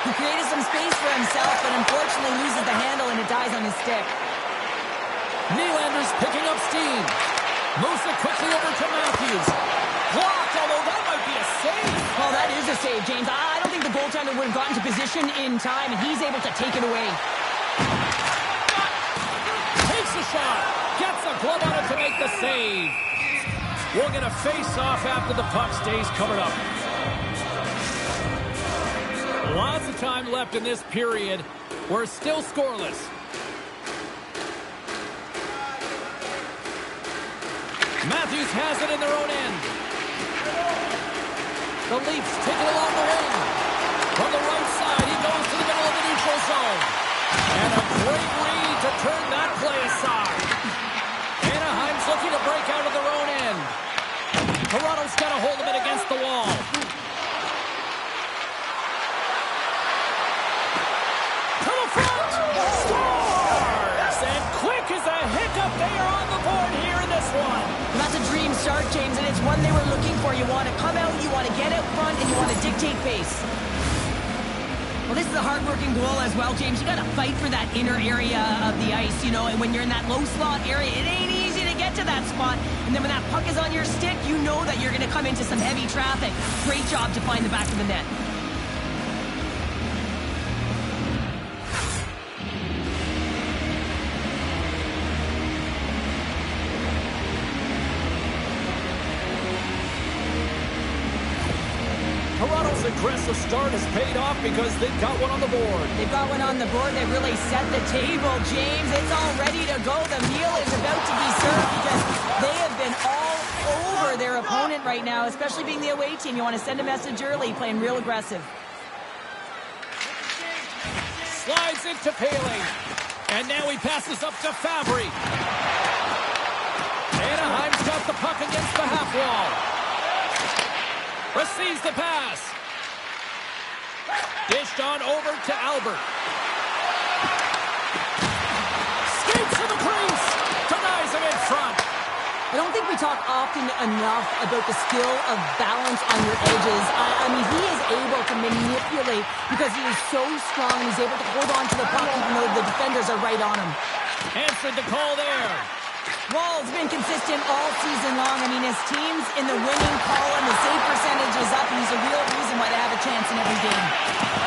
He created some space for himself, but unfortunately loses the handle and it dies on his stick. Nylander's picking up steam. Moves it quickly over to Matthews. Blocked, although that might be a save. Well, that is a save, James. I don't think the goaltender would have gotten to position in time, and he's able to take it away. Takes a shot. Gets a glove on it to make the save. We'll get a face-off after the puck stays covered up. Lots of time left in this period. We're still scoreless. Matthews has it in their own end. The Leafs take it along the wing. From the right side, he goes to the middle of the neutral zone. And a great read to turn that play aside. Anaheim's looking to break out of their own end. Toronto's got a hold of it against the wall. To the front! Scores! And quick as a hiccup, they are on the board here in this one. That's a dream start, James, and it's one they were looking for. You want to come out, you want to get out front, and you want to dictate pace. Well, this is a hard-working goal as well, James. You got to fight for that inner area of the ice, you know, and when you're in that low slot area, it ain't easy to get to that spot. And then when that puck is on your stick, you know that you're going to come into some heavy traffic. Great job to find the back of the net. Toronto's aggressive start has paid off because they've got one on the board. They've got one on the board. They've really set the table, James. It's all ready to go. The meal is about to be served because they have been all over their opponent right now, especially being the away team. You want to send a message early, playing real aggressive. Slides into Paling. And now he passes up to Fabry. Anaheim's got the puck against the half wall. Receives the pass. Dished on over to Albert. Skates to the crease. Denies him in front. I don't think we talk often enough about the skill of balance on your edges. I mean, he is able to manipulate because he is so strong. He's able to hold on to the puck even though the defenders are right on him. Answered the call there. Wall's been consistent all season long. I mean, his team's in the winning column. His save percentage is up, and he's a real reason why they have a chance in every game.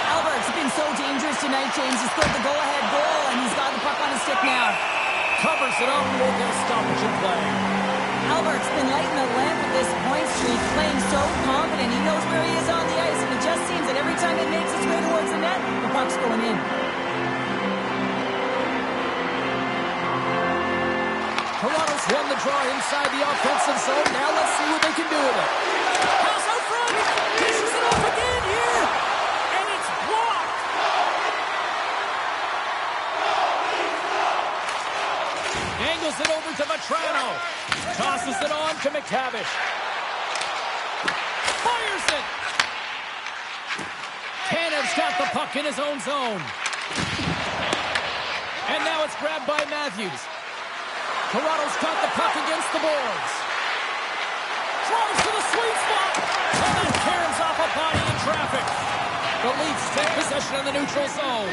Albert's been so dangerous tonight, James. He scored the go-ahead goal, and he's got the puck on his stick now. Covers it up and won't get a stoppage in play. Albert's been lighting the lamp with this point streak, playing so confident. He knows where he is on the ice, and it just seems that every time it makes its way towards the net, the puck's going in. Toronto's won the draw inside the offensive zone. Now let's see what they can do with it. Pass out front. Dishes it off again here. And it's blocked. Angles it over to Vetrano. Tosses it on to McTavish. Fires it. Tanner's got the puck in his own zone. And now it's grabbed by Matthews. Toronto's got the puck against the boards. Drives to the sweet spot. And that caroms off a body in traffic. The Leafs take possession in the neutral zone.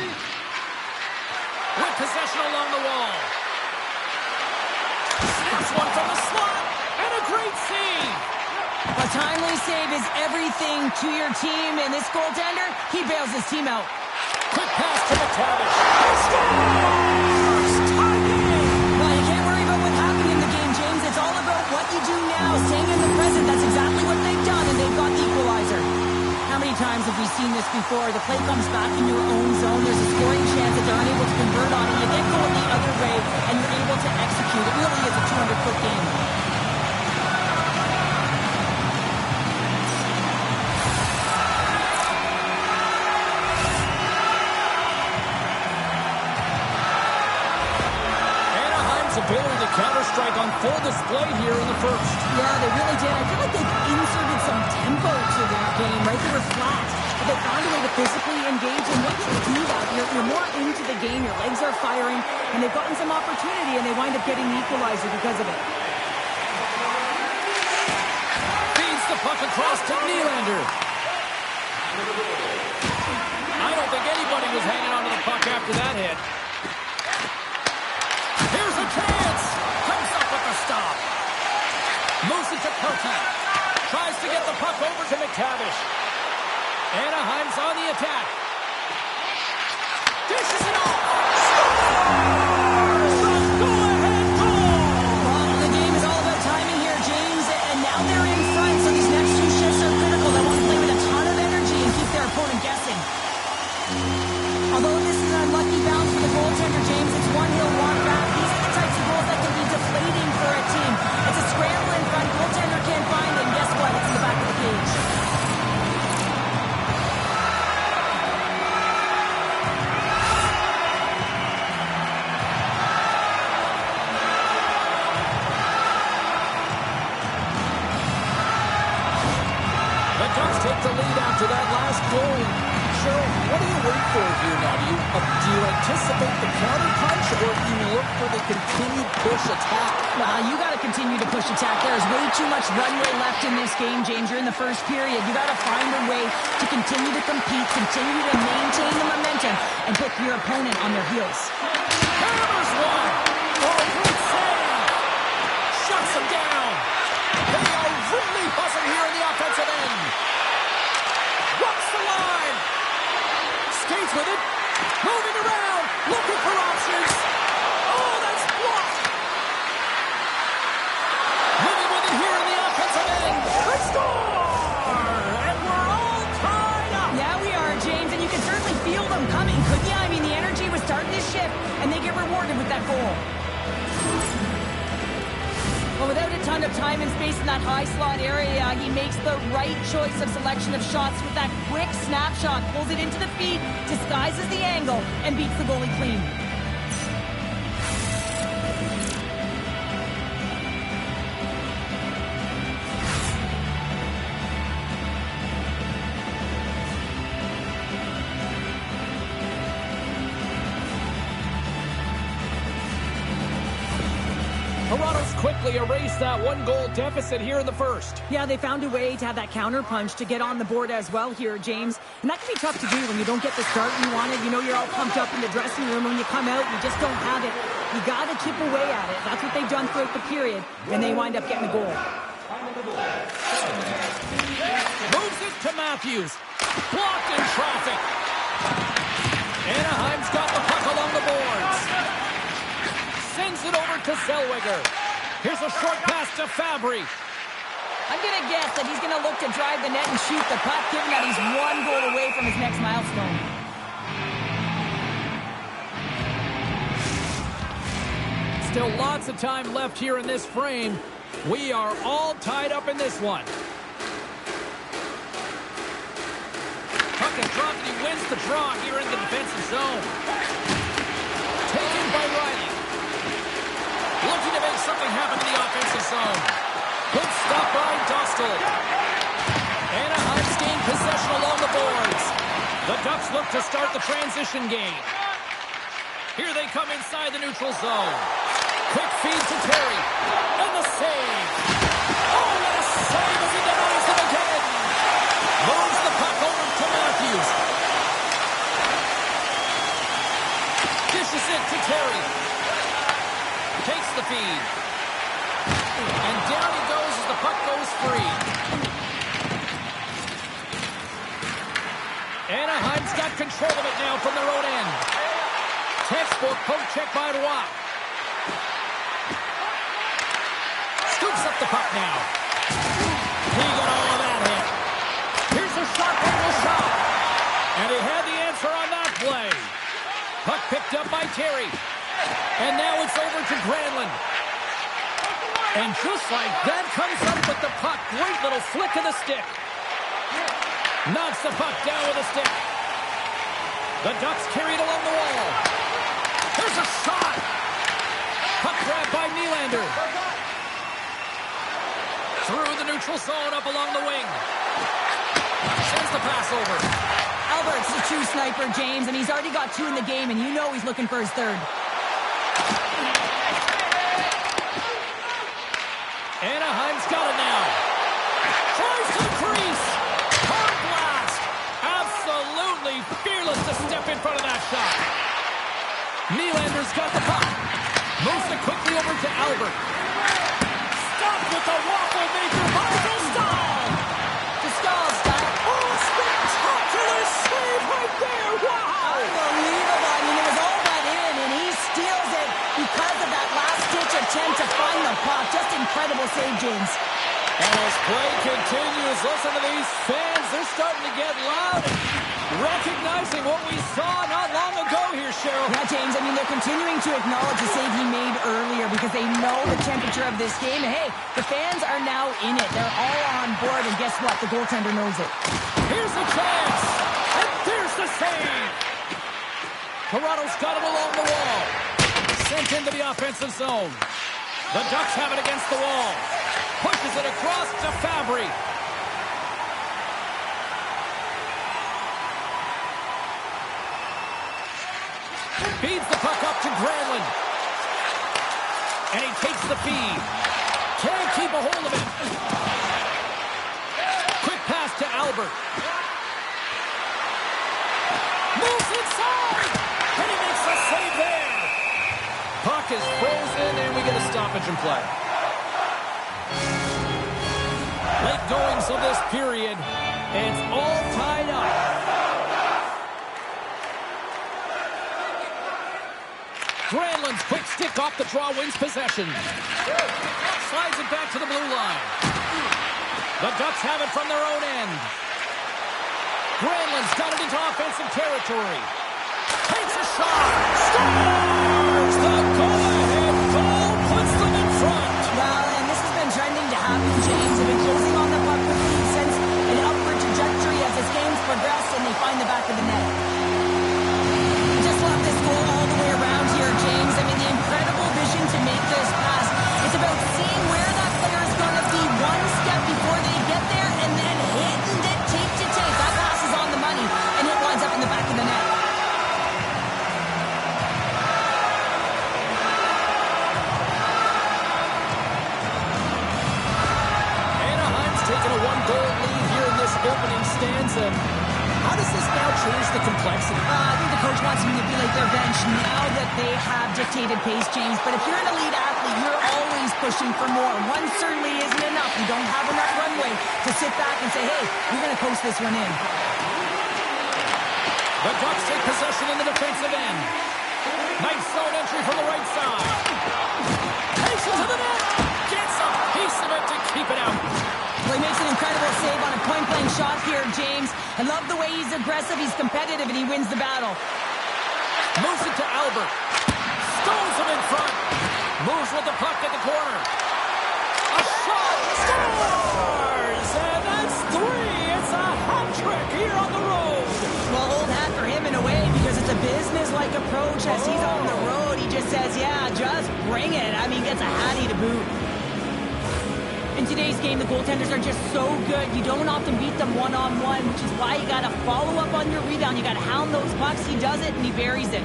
With possession along the wall. Snaps one from the slot. And a great save. A timely save is everything to your team, and this goaltender, he bails his team out. Quick pass to McTavish. Scores! Tie game! Well, you can't worry about what happened in the game, James. It's all about what you do now, staying in the present. That's exactly what they've done, and they've got the equalizer. How many times have we seen this before? The play comes back in your own zone. There's a scoring chance that they're unable to convert on it. You get going the other way, and you're able to execute. It really is a 200-foot game. Ability to counter-strike on full display here in the first. Yeah, they really did. I feel like they've inserted some tempo to their game, right? They were flat, but they found a way to physically engage, and once you do that, you're more into the game, your legs are firing, and they've gotten some opportunity, and they wind up getting the equalizer because of it. Feeds the puck across to Nylander. I don't think was hanging on to the puck after that hit. Here's a chance. Comes up with the stop. Moves it to Cote. Tries to get the puck over to McTavish. Anaheim's on the attack. Dishes it off. Scores! Go-ahead goal! Well, the game is all about timing here, James, and now they're in front, so these next two shifts are critical. They want to play with a ton of energy and keep their opponent guessing. Although this is an unlucky bounce for the goaltender, James, it's one he'll want back. These are the types of goals that can be deflating for a team. It's a scramble in front, goaltender can't find it, and guess what? It's in the back of the cage. The Ducks take the lead after that last goal. Cheryl, what do you wait for here now? Do you anticipate the counter punch, or do you look for the continued push attack? Well, you got to continue to push attack. There's way too much runway left in this game, James. You're in the first period. You got to find a way to continue to compete, continue to maintain the momentum, and put your opponent on their heels. Hammers one. Oh, great save. Shuts them down. They are really buzzing here in the offensive end. Walks the line. Skates with it. Moving around. Looking for options. Oh, that's blocked. Moving with it here in the offensive end. They score! And we're all tied up. Yeah, we are, James, and you can certainly feel them coming, couldn't you? I mean, the energy was starting to shift, and they get rewarded with that goal. Well, without a ton of time and space in that high slot area, he makes the right choice of selection of shots with that quick snapshot, pulls it into the feet, disguises the angle, and beats the goalie clean. Toronto's quickly erased that one-goal deficit here in the first. Yeah, they found a way to have that counter punch to get on the board as well here, James. And that can be tough to do when you don't get the start you wanted. You know you're all pumped up in the dressing room. When you come out, you just don't have it. You got to chip away at it. That's what they've done throughout the period. And they wind up getting a goal. Moves it to Matthews. Blocked in traffic. Anaheim's got the puck along the boards. Sends it over to Zellweger. Here's a short pass to Fabry. I'm going to guess that he's going to look to drive the net and shoot the puck, given that he's one goal away from his next milestone. Still lots of time left here in this frame. We are all tied up in this one. Puck is dropped and he wins the draw here in the defensive zone. Taken by Riley. Looking to make something happen in the offensive zone. Good stop by Dostal. Anaheim's gained possession along the boards. The Ducks look to start the transition game. Here they come inside the neutral zone. Quick feed to Terry. And the save. Oh, what a save as he denies them again. Moves the puck over to Matthews. Dishes it to Terry. Takes the feed. And down he goes as the puck goes free. Anaheim's got control of it now from their own end. Textbook poke check by Roy. Scoops up the puck now. He got all of that hit. Here's a sharp angle shot. And he had the answer on that play. Puck picked up by Terry. And now it's over to Granlund. And just like that, comes up with the puck. Great little flick of the stick. Knocks the puck down with a stick. The Ducks carry it along the wall. There's a shot. Puck grab by Nylander. Through the neutral zone, up along the wing. Sends the pass over. Albert's a true sniper, James, and he's already got 2 in the game, and you know he's looking for his third. Anaheim's got it now. Tries to the crease. Hard blast. Absolutely fearless to step in front of that. stop. Nylander's got the puck. Moves it quickly over to Albert. Stopped with the waffle maker. Marshall Stahl. The Stahl stop. Oh, spectacular save right there. Wow. Unbelievable. I mean, it was all but in, and he steals it because of that last-ditch attempt to find the puck. Just incredible save, James. And as play continues, listen to these fans. They're starting to get loud and recognizing what we saw not long ago here, Cheryl. Yeah, James, I mean, they're continuing to acknowledge the save he made earlier because they know the temperature of this game. And hey, the fans are now in it. They're all on board, and guess what? The goaltender knows it. Here's the chance, and there's the save. Toronto's got it along the wall. Sent into the offensive zone. The Ducks have it against the wall. Pushes it across to Fabry. Feeds the puck up to Granlund. And he takes the feed. Can't keep a hold of it. Quick pass to Albert. Moves inside. And he makes a save there. Puck is frozen, and we get a stoppage in play. Late goings of this period, and it's all tied up. Granlund's quick stick off the draw wins possession. Slides it back to the blue line. The Ducks have it from their own end. Granlund's got it into offensive territory. Takes a shot. Scores! The go-ahead goal puts them in front. Well, and this has been trending to happen, James. They've been closing on the puck quickly since an upward trajectory as this game's progressed, and they find the back of the net. I just love this goal all the way around here, James. I mean, the incredible vision to make this pass. It's about seeing where that player is going to be one step before they get there, and then hitting it tape to tape. That pass is on the money, and it winds up in the back of the net. Taking a one-goal lead here in this opening stanza. How does this now change the complexity? I think the coach wants to manipulate their bench now that they have dictated pace, James. But if you're an elite athlete, you're always pushing for more. One certainly isn't enough. You don't have enough runway to sit back and say, hey, we're going to coast this one in. The Ducks take possession in the defensive end. Nice zone entry from the right side. Patient to the net. Gets a piece of it to keep it out. Well, he makes an incredible save on a point-blank shot here, James. I love the way he's aggressive, he's competitive, and he wins the battle. Moves it to Albert. Stones him in front. Moves with the puck at the corner. A shot. Scores! And that's 3. It's a hat trick here on the road. Well, old hat for him in a way because it's a business-like approach. As he's on the road, he just says, yeah, just bring it. I mean, he gets a hattie to boot. In today's game, the goaltenders are just so good. You don't often beat them one-on-one, which is why you got to follow up on your rebound. You got to hound those pucks. He does it, and he buries it.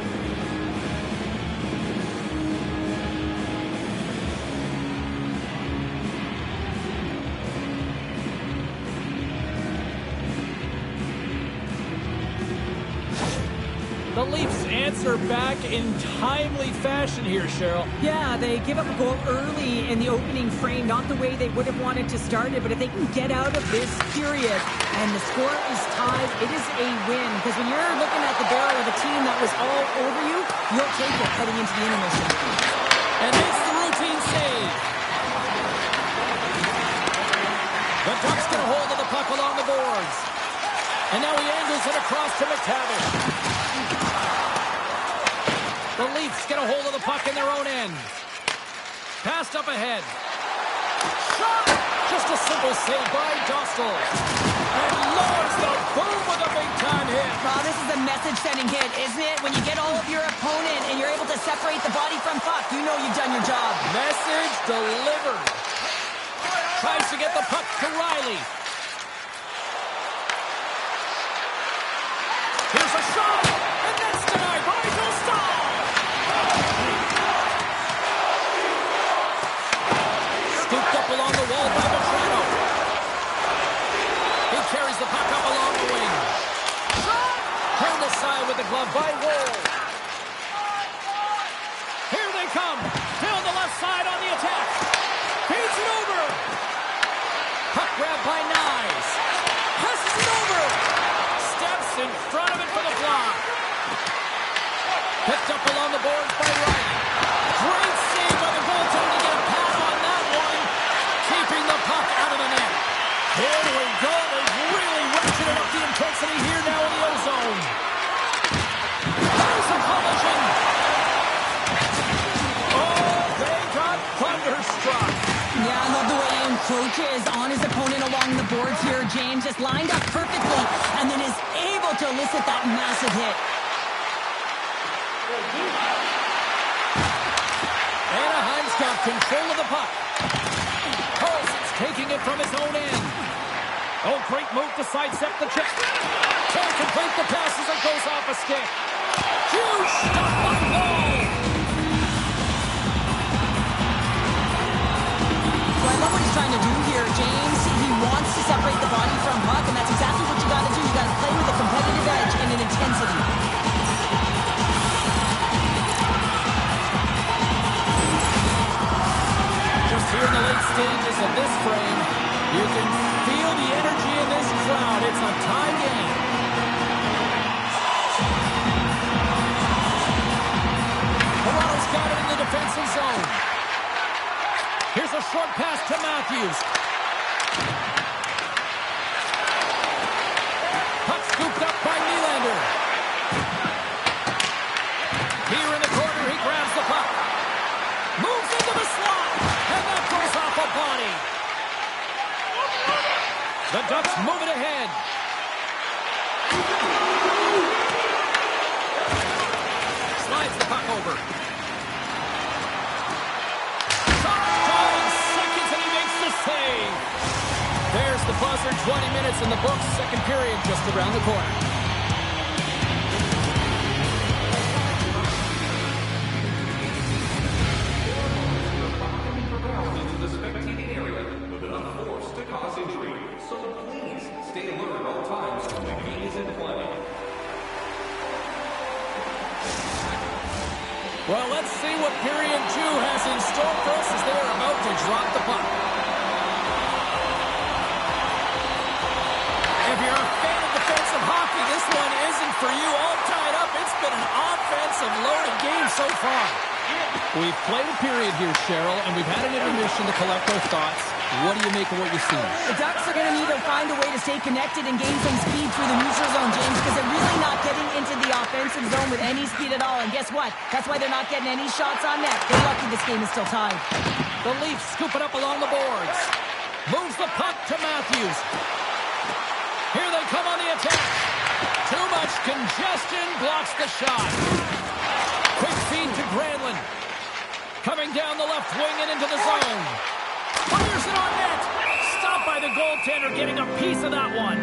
The Leafs answer back in timely fashion here, Cheryl. Yeah, they give up a goal early in the opening frame, not the way they would have wanted to start it, but if they can get out of this period and the score is tied, it is a win. Because when you're looking at the barrel of a team that was all over you, you'll take it heading into the intermission. And makes the routine save. The Ducks get a hold of the puck along the boards. And now he angles it across to McTavish. The Leafs get a hold of the puck in their own end. Passed up ahead. Shot! Just a simple save by Dostal. And lowers the boom with a big-time hit. Oh, this is a message-sending hit, isn't it? When you get all of your opponent and you're able to separate the body from puck, you know you've done your job. Message delivered. Tries to get the puck to Riley. Here's a shot, and that's denied by Dostal. Scooped up along the wall by Machado. He carries the puck up along the wing. Shot! Turned aside with the glove by Woll. inches on his opponent along the boards here, James. Just lined up perfectly and then is able to elicit that massive hit. Anaheim's got control of the puck. Carlson's taking it from his own end. Oh, great move to sidestep the check. Can't complete the pass as it goes off a stick. Huge stop by goal. So I love what he's trying to do here, James. He wants to separate the body from puck, and that's exactly what you got to do. You got to play with a competitive edge and an intensity. Just here in the late stages of this frame, you can feel the energy in this crowd. It's a tie game. Toronto's got it in the defensive zone. Here's a short pass to Matthews. Puck scooped up by Nylander. Here in the corner, he grabs the puck. Moves into the slot. And that goes off a body. The Ducks move it ahead. Slides the puck over. Save. There's the buzzer. 20 minutes in the books. Second period just around the corner. Into the spectating area with enough force to cause injury. So please stay alert at all times when the game is in play. Well, let's see what period 2 has in store for us as they're about to drop the puck. If you're a fan of defensive hockey, this one isn't for you. All tied up. It's been an offensive loaded game so far. We've played a period here, Cheryl, and we've had an intermission to collect our thoughts. What do you make of what you've seen? The Ducks are going to need to find a way to stay connected and gain some speed through the neutral zone, James, because they're really not getting into the offensive zone with any speed at all. And guess what? That's why they're not getting any shots on net. They're lucky this game is still tied. The Leafs scoop it up along the boards. Moves the puck to Matthews. Here they come on the attack. Too much congestion blocks the shot. Quick feed to Granlund. Coming down the left wing and into the zone. Fires it on net. Stopped by the goaltender, getting a piece of that one.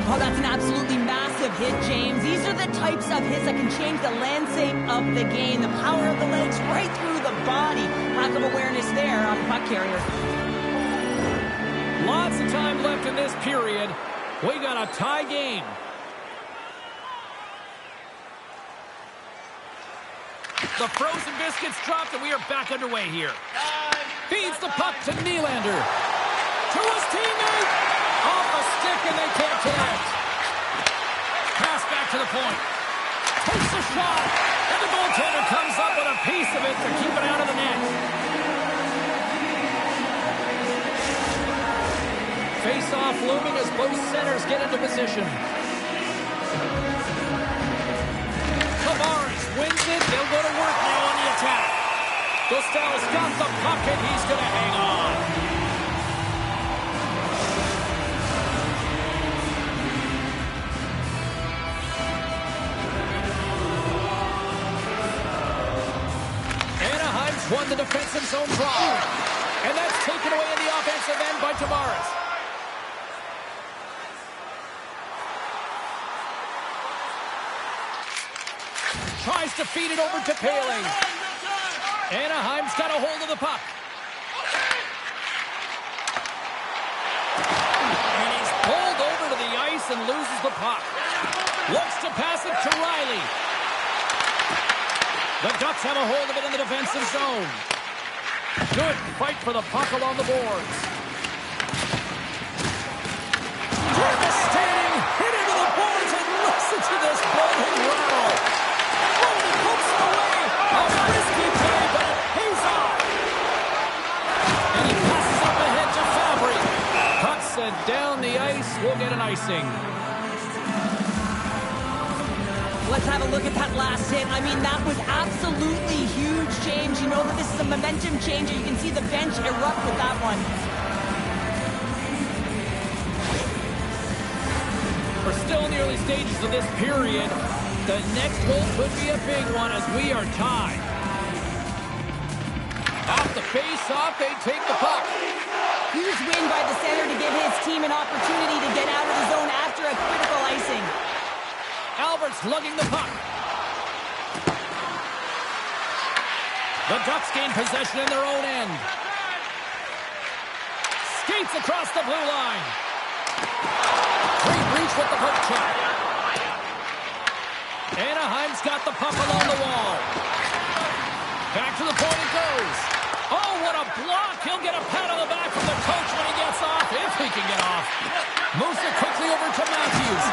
Oh, that's an absolutely massive hit, James. These are the types of hits that can change the landscape of the game. The power of the legs right through the body. Lack of awareness there on the puck carrier. Lots of time left in this period. We got a tie game. The frozen biscuits dropped, and we are back underway here. Feeds the puck to Nylander. To his teammate. Off a stick, and they can't connect. Pass back to the point. Takes a shot, and the goaltender comes up with a piece of it to keep it out of the net. Face-off looming as both centers get into position. Tavares wins it. They'll go to work now on the attack. Gustav's got the puck, and he's going to hang on. Anaheim's won the defensive zone draw. And that's taken away in the offensive end by Tavares. Tries to feed it over to Paling. Anaheim's got a hold of the puck. And he's pulled over to the ice and loses the puck. Looks to pass it to Riley. The Ducks have a hold of it in the defensive zone. Good fight for the puck along the boards. Devastating hit into the boards, and listen to this building rattle. Oh, he hooks it away. A risky play, but it pays off. And he passes up ahead to Fabry. Cuts it down the ice. We'll get an icing. Let's have a look at that last hit. I mean, that was absolutely huge, James. You know that this is a momentum changer. You can see the bench erupt with that one. We're still in the early stages of this period. The next goal could be a big one as we are tied. Off the face-off, they take the puck. Huge win by the center to give his team an opportunity to get out of the zone after a critical icing. Albert's lugging the puck. The Ducks gain possession in their own end. Skates across the blue line. Great reach with the poke check. Anaheim's got the puck along the wall. Back to the point it goes. Oh, what a block. He'll get a pat on the back from the coach when he gets off, if he can get off. Moves it quickly over to Matthews.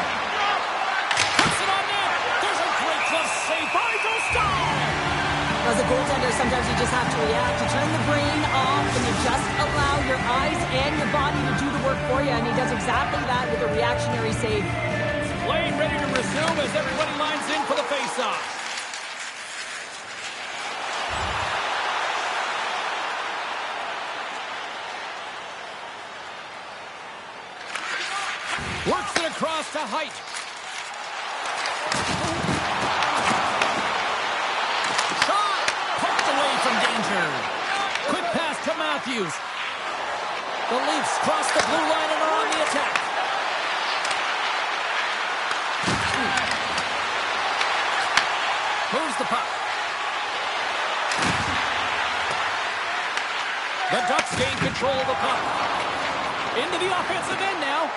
Puts it on net. There's a great glove save by Dostal. As a goaltender, sometimes you just have to react. You turn the brain off and you just allow your eyes and your body to do the work for you. And he does exactly that with a reactionary save. Play ready to resume as everybody lines in for the faceoff. Works it across to Height. Shot! Poked away from danger. Quick pass to Matthews. The Leafs cross the blue line and are on the attack. Moves the puck. The Ducks gain control of the puck. Into the offensive end now.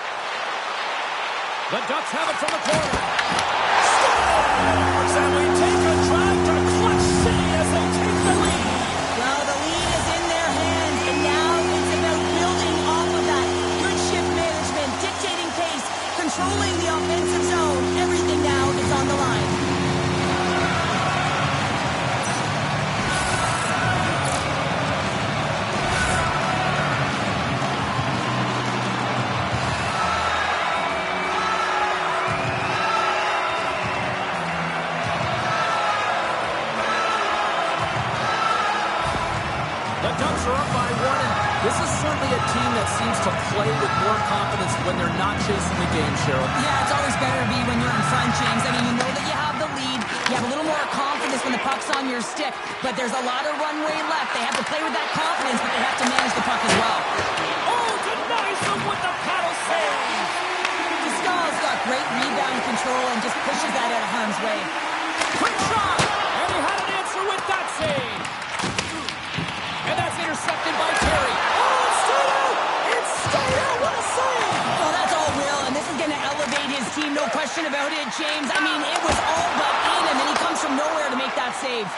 The Ducks have it from the corner. Scores! And we take a drive to Clutch City as they take the lead. Well, the lead is in their hands, and now it's about building off of that. Good shift management, dictating pace, controlling the offensive zone. Everything now is on the line. This is certainly a team that seems to play with more confidence when they're not chasing the game, Cheryl. Yeah, it's always better to be when you're in front, James. I mean, you know that you have the lead. You have a little more confidence when the puck's on your stick. But there's a lot of runway left. They have to play with that confidence, but they have to manage the puck as well. Oh, denies them with the paddle save. Dostal's got great rebound control and just pushes that out of harm's way. Quick shot! And he had an answer with that save. And that's intercepted by Terry. Oh, it's stayed out! It's stayed out! What a save! Oh, that's all Will, and this is going to elevate his team, no question about it, James. I mean, it was all but in him, and he comes from nowhere to make that save.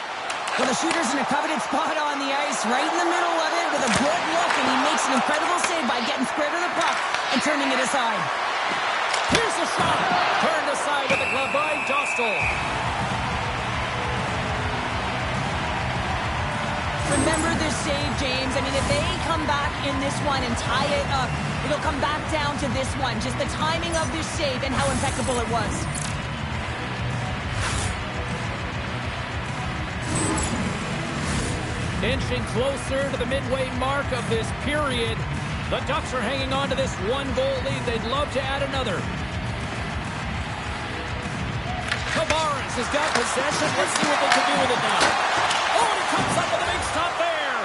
Well, the shooter's in a coveted spot on the ice, right in the middle of it, with a good look, and he makes an incredible save by getting square to the puck and turning it aside. Here's the shot! Turned aside with the glove by Dostal. Remember this save, James. I mean, if they come back in this one and tie it up, it'll come back down to this one. Just the timing of this save and how impeccable it was. Inching closer to the midway mark of this period. The Ducks are hanging on to this one-goal lead. They'd love to add another. Tavares has got possession. Let's see what they can do with it now. Oh, and he comes up with a big stop there.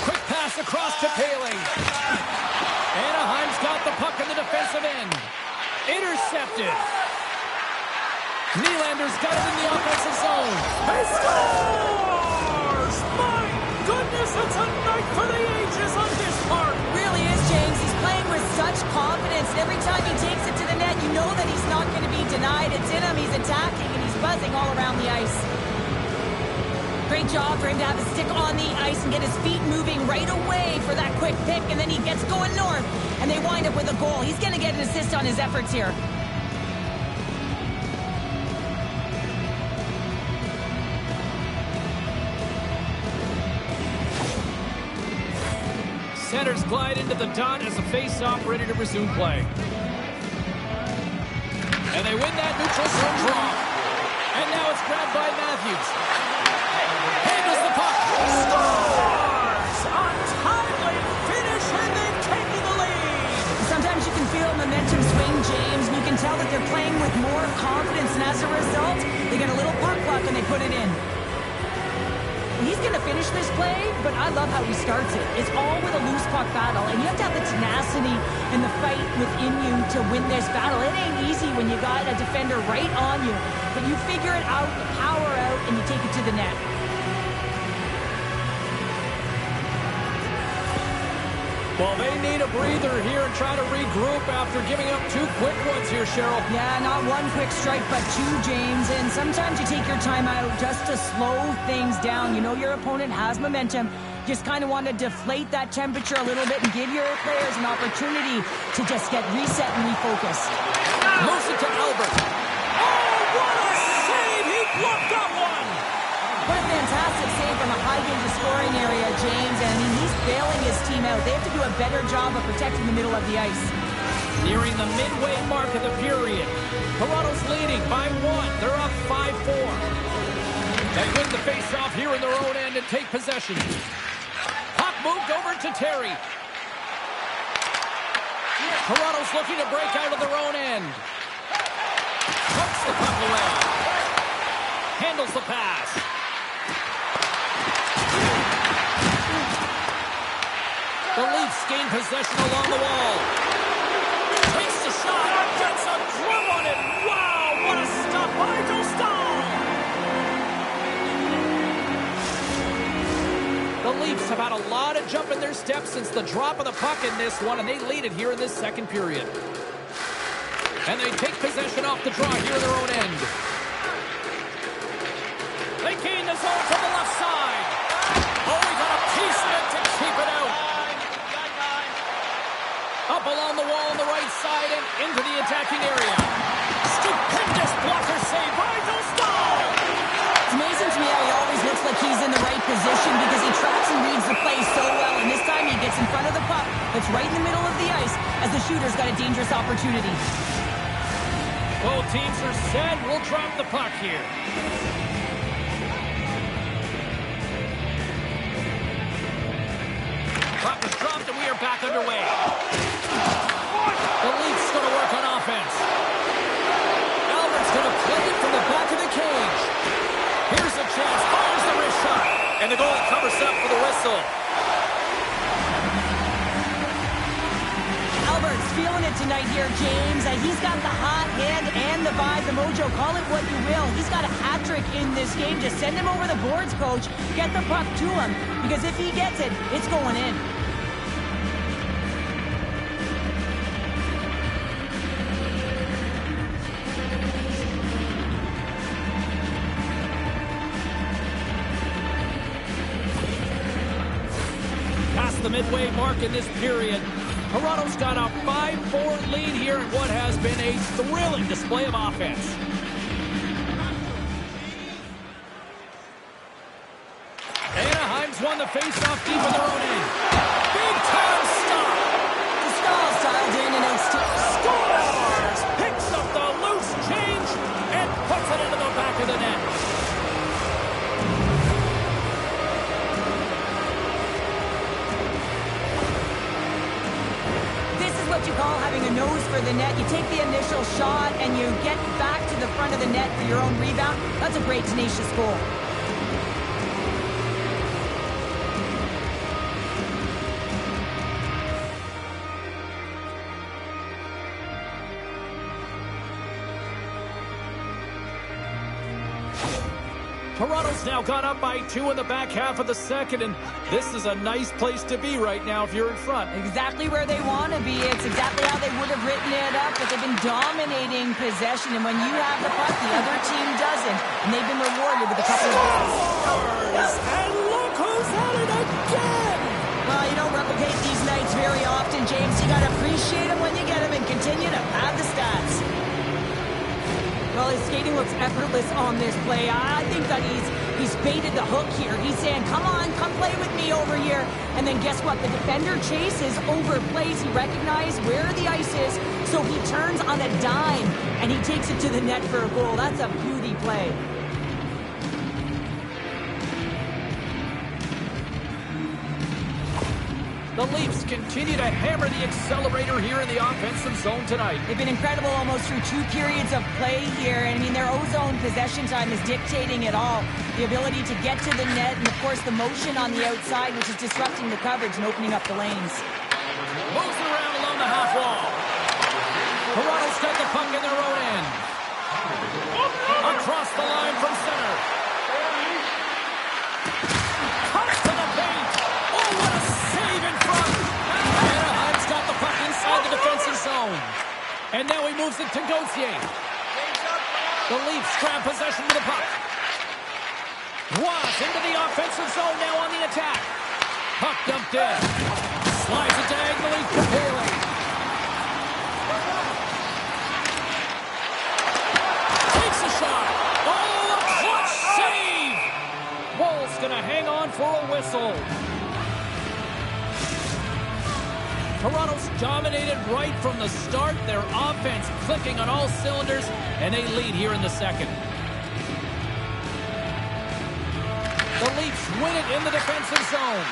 Quick pass across to Paling. Anaheim's got the puck in the defensive end. Intercepted. Nylander's got it in the offensive zone. He scores! My goodness, it's a night for the ages on this part. Really is, James. He's playing with such confidence. Every time he takes it to the net, you know that he's not going to be denied. It's in him. He's attacking, and he's buzzing all around the ice. Great job for him to have his stick on the ice and get his feet moving right away for that quick pick, and then he gets going north, and they wind up with a goal. He's going to get an assist on his efforts here. Goaltenders glide into the dot as a face-off ready to resume play. And they win that neutral zone draw. And now it's grabbed by Matthews. Handles the puck. Scores! A timely finish, and they've taken the lead. Sometimes you can feel momentum swing, James, and you can tell that they're playing with more confidence, and as a result, they get a little puck luck and they put it in. He's going to finish this play, but I love how he starts it. It's all with a loose puck battle, and you have to have the tenacity and the fight within you to win this battle. It ain't easy when you got a defender right on you, but you figure it out, you power out, and you take it to the net. Well, they need a breather here and try to regroup after giving up 2 quick ones here, Cheryl. Yeah, not 1 quick strike, but 2, James. And sometimes you take your time out just to slow things down. You know your opponent has momentum. Just kind of want to deflate that temperature a little bit and give your players an opportunity to just get reset and refocus. Moves it to Albert. Oh, what a save! He blocked that one! What a fantastic save from a high-danger scoring area, James. And I mean, he's bailing his team out. They have to do a better job of protecting the middle of the ice. Nearing the midway mark of the period. Toronto's leading by 1. They're up 5-4. They win the face-off here in their own end and take possession. Puck moved over to Terry. Toronto's looking to break out of their own end. Pumps the puck away. Handles the pass. The Leafs gain possession along the wall. Takes the shot. Gets a glove on it. Wow, what a stop by Dostal. The Leafs have had a lot of jump in their steps since the drop of the puck in this one, and they lead it here in this second period. And they take possession off the draw here in their own end. They gain the zone to the left side. Oh, he got a piece of it to keep it out. Up along the wall on the right side and into the attacking area. Stupendous blocker save by Dostal. It's amazing to me how he always looks like he's in the right position because he tracks and reads the play so well. And this time he gets in front of the puck that's right in the middle of the ice as the shooter's got a dangerous opportunity. Both teams are set. We'll drop the puck here. Puck is dropped and we are back underway. The Leafs going to work on offense. Albert's going to play it from the back of the cage. Here's a chance. Fires the wrist shot. And the goalie covers up for the whistle. Albert's feeling it tonight here, James. He's got the hot hand and the vibe, the mojo. Call it what you will. He's got a hat trick in this game. Just send him over the boards, coach. Get the puck to him. Because if he gets it, it's going in. Past the midway mark in this period. Toronto's got a 5-4 lead here in what has been a thrilling display of offense. Anaheim's won the face-off deep in their own end. Big-time stop. The Stars dialed in and it's Scores! Picks up the loose change and puts it into the back of the net. what you call having a nose for the net. You take the initial shot and you get back to the front of the net for your own rebound. That's a great, tenacious goal. Toronto's now gone up by 2 in the back half of the second, and this is a nice place to be right now if you're in front. Exactly where they want to be. It's exactly how they would have written it up, but they've been dominating possession, and when you have the puck, the other team doesn't, and they've been rewarded with a couple of goals. And look who's at it again! Well, you don't replicate these nights very often, James. You got to appreciate them when you get them and continue to pad the stats. Well, his skating looks effortless on this play. I think that he's He's baited the hook here. He's saying, come on, come play with me over here. And then guess what? The defender chases, overplays. He recognizes where the ice is, so he turns on a dime, and he takes it to the net for a goal. That's a beauty play. The Leafs continue to hammer the accelerator here in the offensive zone tonight. They've been incredible almost through 2 periods of play here. I mean, their O-zone possession time is dictating it all. The ability to get to the net and, of course, the motion on the outside, which is disrupting the coverage and opening up the lanes. Moves it around along the half wall. Toronto's got the puck in their own end. Across the line from center. Cuts to the paint. Oh, what a save in front. Anaheim's got the puck inside the defensive zone. And now he moves it to Gauthier. The Leafs grab possession with the puck. Ross into the offensive zone now on the attack. Puck dumped in. Slides it diagonally to Bailey. Takes a shot. Oh, a clutch save. Wall's going to hang on for a whistle. Toronto's dominated right from the start. Their offense clicking on all cylinders, and they lead here in the second. The Leafs win it in the defensive zone.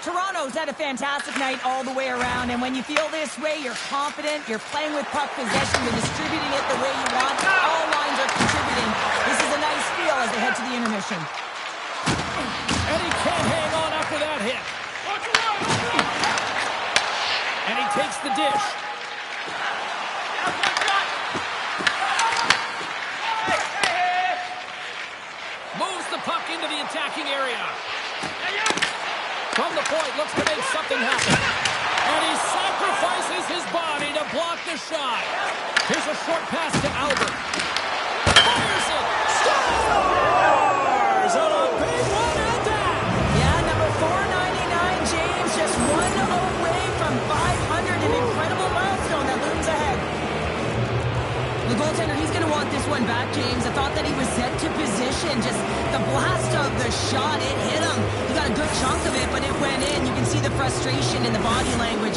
Toronto's had a fantastic night all the way around, and when you feel this way, you're confident, you're playing with puck possession, you're distributing it the way you want, all lines are contributing. This is a nice feel as they head to the intermission. And he can't hang on after that hit. And he takes the dish. Moves the puck into the attacking area. From the point, looks to make something happen. And he sacrifices his body to block the shot. Here's a short pass to Albert. Fires it. Scores! On a big one at that. Yeah, number 499, James, just one away from 500. An incredible milestone that looms ahead. The goaltender, he's going to want this one back, James. I thought that he was set to position. Just the blast of the shot, it hit him. He got a good chunk of it, but it went in. You can see the frustration in the body language.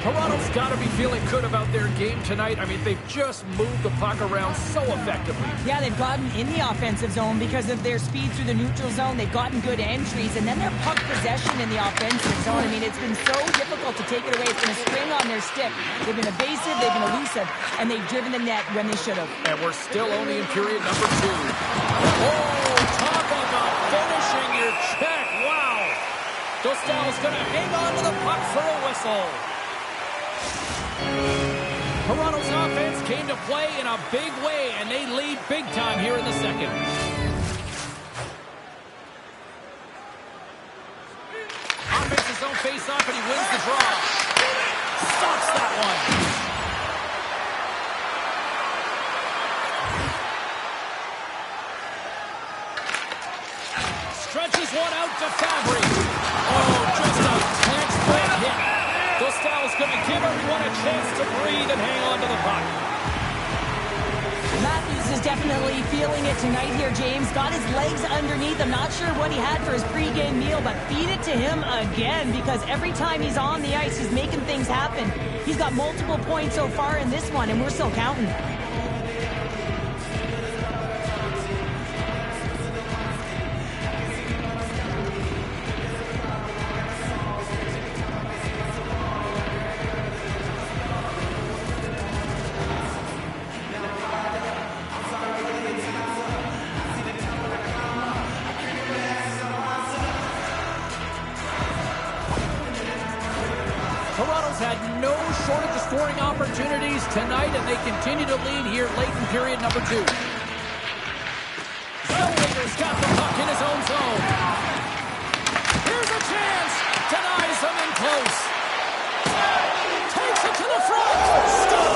Toronto's got to be feeling good about their game tonight. I mean, they've just moved the puck around so effectively. Yeah, they've gotten in the offensive zone because of their speed through the neutral zone. They've gotten good entries, and then their puck possession in the offensive zone. I mean, it's been so difficult to take it away. It's been a string on their stick. They've been evasive, they've been elusive, and they've driven the net when they should have. And we're still only in period number 2. Oh, talk about finishing your check. Wow. Dostal's going to hang on to the puck for a whistle. Toronto's offense came to play in a big way, and they lead big time here in the second. Offense's zone face-off, and he wins the draw. Stops that one. Stretches one out to Fabry. Oh, just a textbook hit. Dostal's going to give everyone a chance to breathe and hang on to the puck. Matthews is definitely feeling it tonight here, James. Got his legs underneath. I'm not sure what he had for his pregame meal, but feed it to him again, because every time he's on the ice, he's making things happen. He's got multiple points so far in this one, and we're still counting. Had no shortage of scoring opportunities tonight, and they continue to lead here late in period number 2. Zellweger's got the puck in his own zone. Here's a chance. Denies him in close. Takes it to the front. Stop.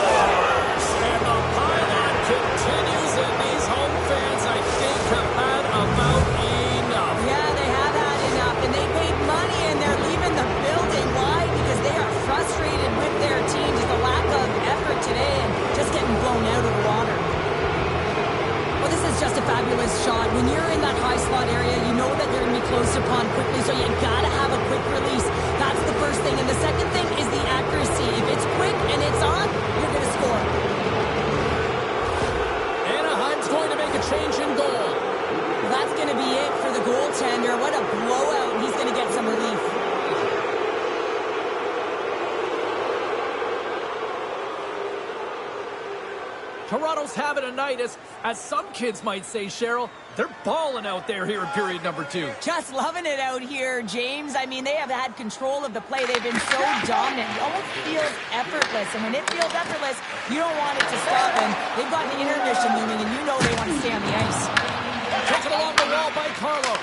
Toronto's having a night, as some kids might say, Cheryl. They're balling out there here in period number 2. Just loving it out here, James. I mean, they have had control of the play. They've been so dominant. It almost feels effortless. And when it feels effortless, you don't want it to stop. And they've got the intermission looming, and you know they want to stay on the ice. Taken along the wall by Carlo.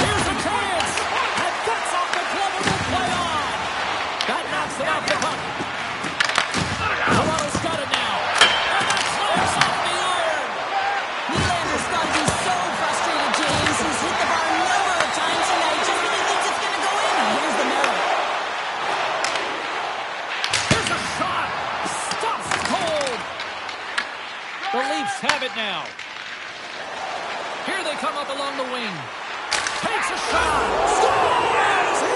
Here's a chance. And that's off the glove and will play on. That knocks it off the puck. Toronto's got it now. And that slams off the iron. Nylander's got to be so frustrated, James. He's hit the bar a number of times tonight just when he thinks it's going to go in. And here's the middle. Here's a shot. Stops cold. The Leafs have it now. Here they come up along the wing. Takes a shot. Scores! He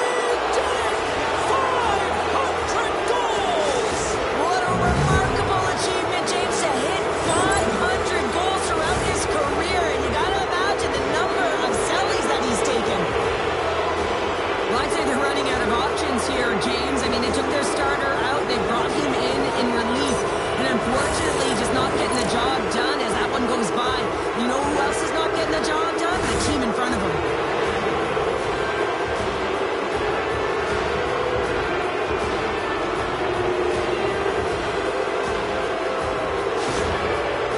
did it! 500 goals! What a remarkable achievement, James, to hit 500 goals throughout his career. And you got to imagine the number of sellies that he's taken. Well, I'd say they're running out of options here, James. I mean, they took their starter out. They brought him in relief. And unfortunately, just not getting the job done as that one goes by. You know who else is not getting the job done? The team in front of him.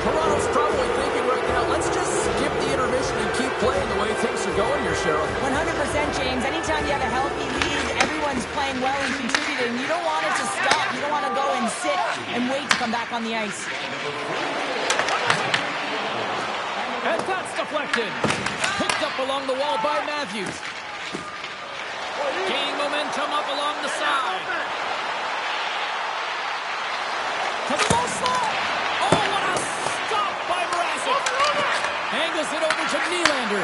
Toronto's probably thinking right now, let's just skip the intermission and keep playing the way things are going here, Cheryl. 100%, James. Anytime you have a healthy lead, everyone's playing well and contributing. You don't want it to stop. You don't want to go and sit and wait to come back on the ice. And that's deflected. Picked up along the wall by Matthews. Gaining momentum up along the side. To the low slot. Oh, what a stop by Mrazek. Angles it over to Nylander.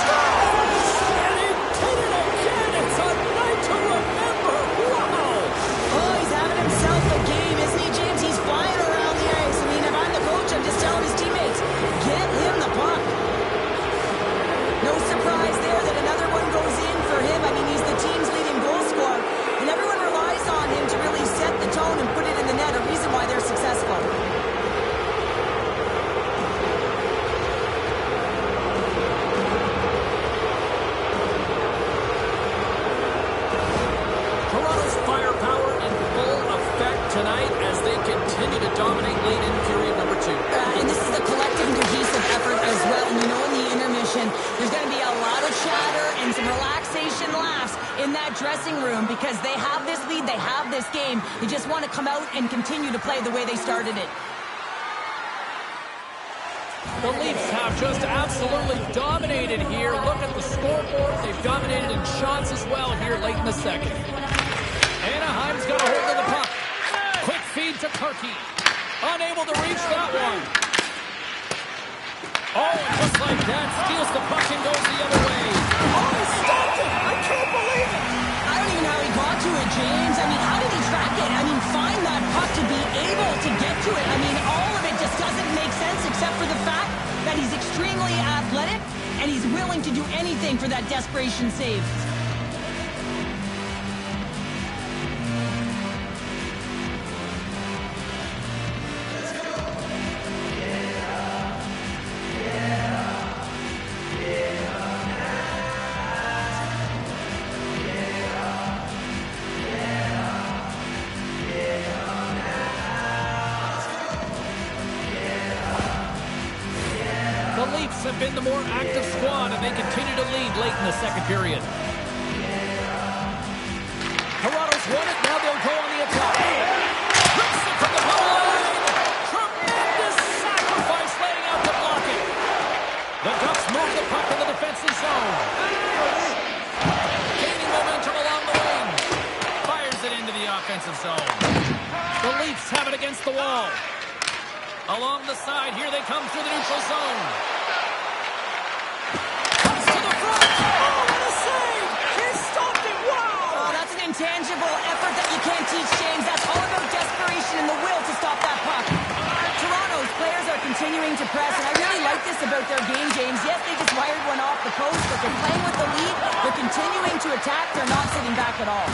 Scores! And he did it again. It's a night to remember. Wow. Oh, he's having himself a game, isn't he, James? He's flying around the ice. I mean, if I'm the coach, I'm just telling his teammates, get him the puck. No surprise there that another one goes in for him. I mean, he's the team's leading goal scorer, and everyone relies on him to really set the tone and put it in the net, a reason why they're successful. Toronto's firepower in full effect tonight as they continue to dominate late in period number 2. And this is a collective and cohesive effort as well. And you know, in the intermission, there's going to be a lot of chatter and some relaxation laughs in that dressing room because they have this lead, they have this game. They just want to come out and continue to play the way they started it. The Leafs have just absolutely dominated here. Look at the scoreboard. They've dominated in shots as well here late in the second. Anaheim's got a hold of the puck. Quick feed to Kirky. Unable to reach that one. Oh, and just like that, steals the puck and goes the other way. Oh, he stopped it! I can't believe it! I don't even know how he got to it, James. I mean, how did he track it? I mean, find that puck to be able to get to it. I mean, all of it just doesn't make sense except for the fact that he's extremely athletic and he's willing to do anything for that desperation save. The Leafs have been the more active squad, and they continue to lead late in the second period. Toronto's won it. Now they'll go on the attack. Rips it from the blue line. Tremendous sacrifice laying out to block it. The Ducks move the puck in the defensive zone. Gaining momentum along the wing. Fires it into the offensive zone. The Leafs have it against the wall. Along the side, here they come through the neutral zone. Comes to the front. Oh, what a save! He stopped it. Wow! Oh, that's an intangible effort that you can't teach, James. That's all about desperation and the will to stop that puck. Toronto's players are continuing to press, and I really like this about their game, James. Yes, they just wired one off the post, but they're playing with the lead. They're continuing to attack. They're not sitting back at all.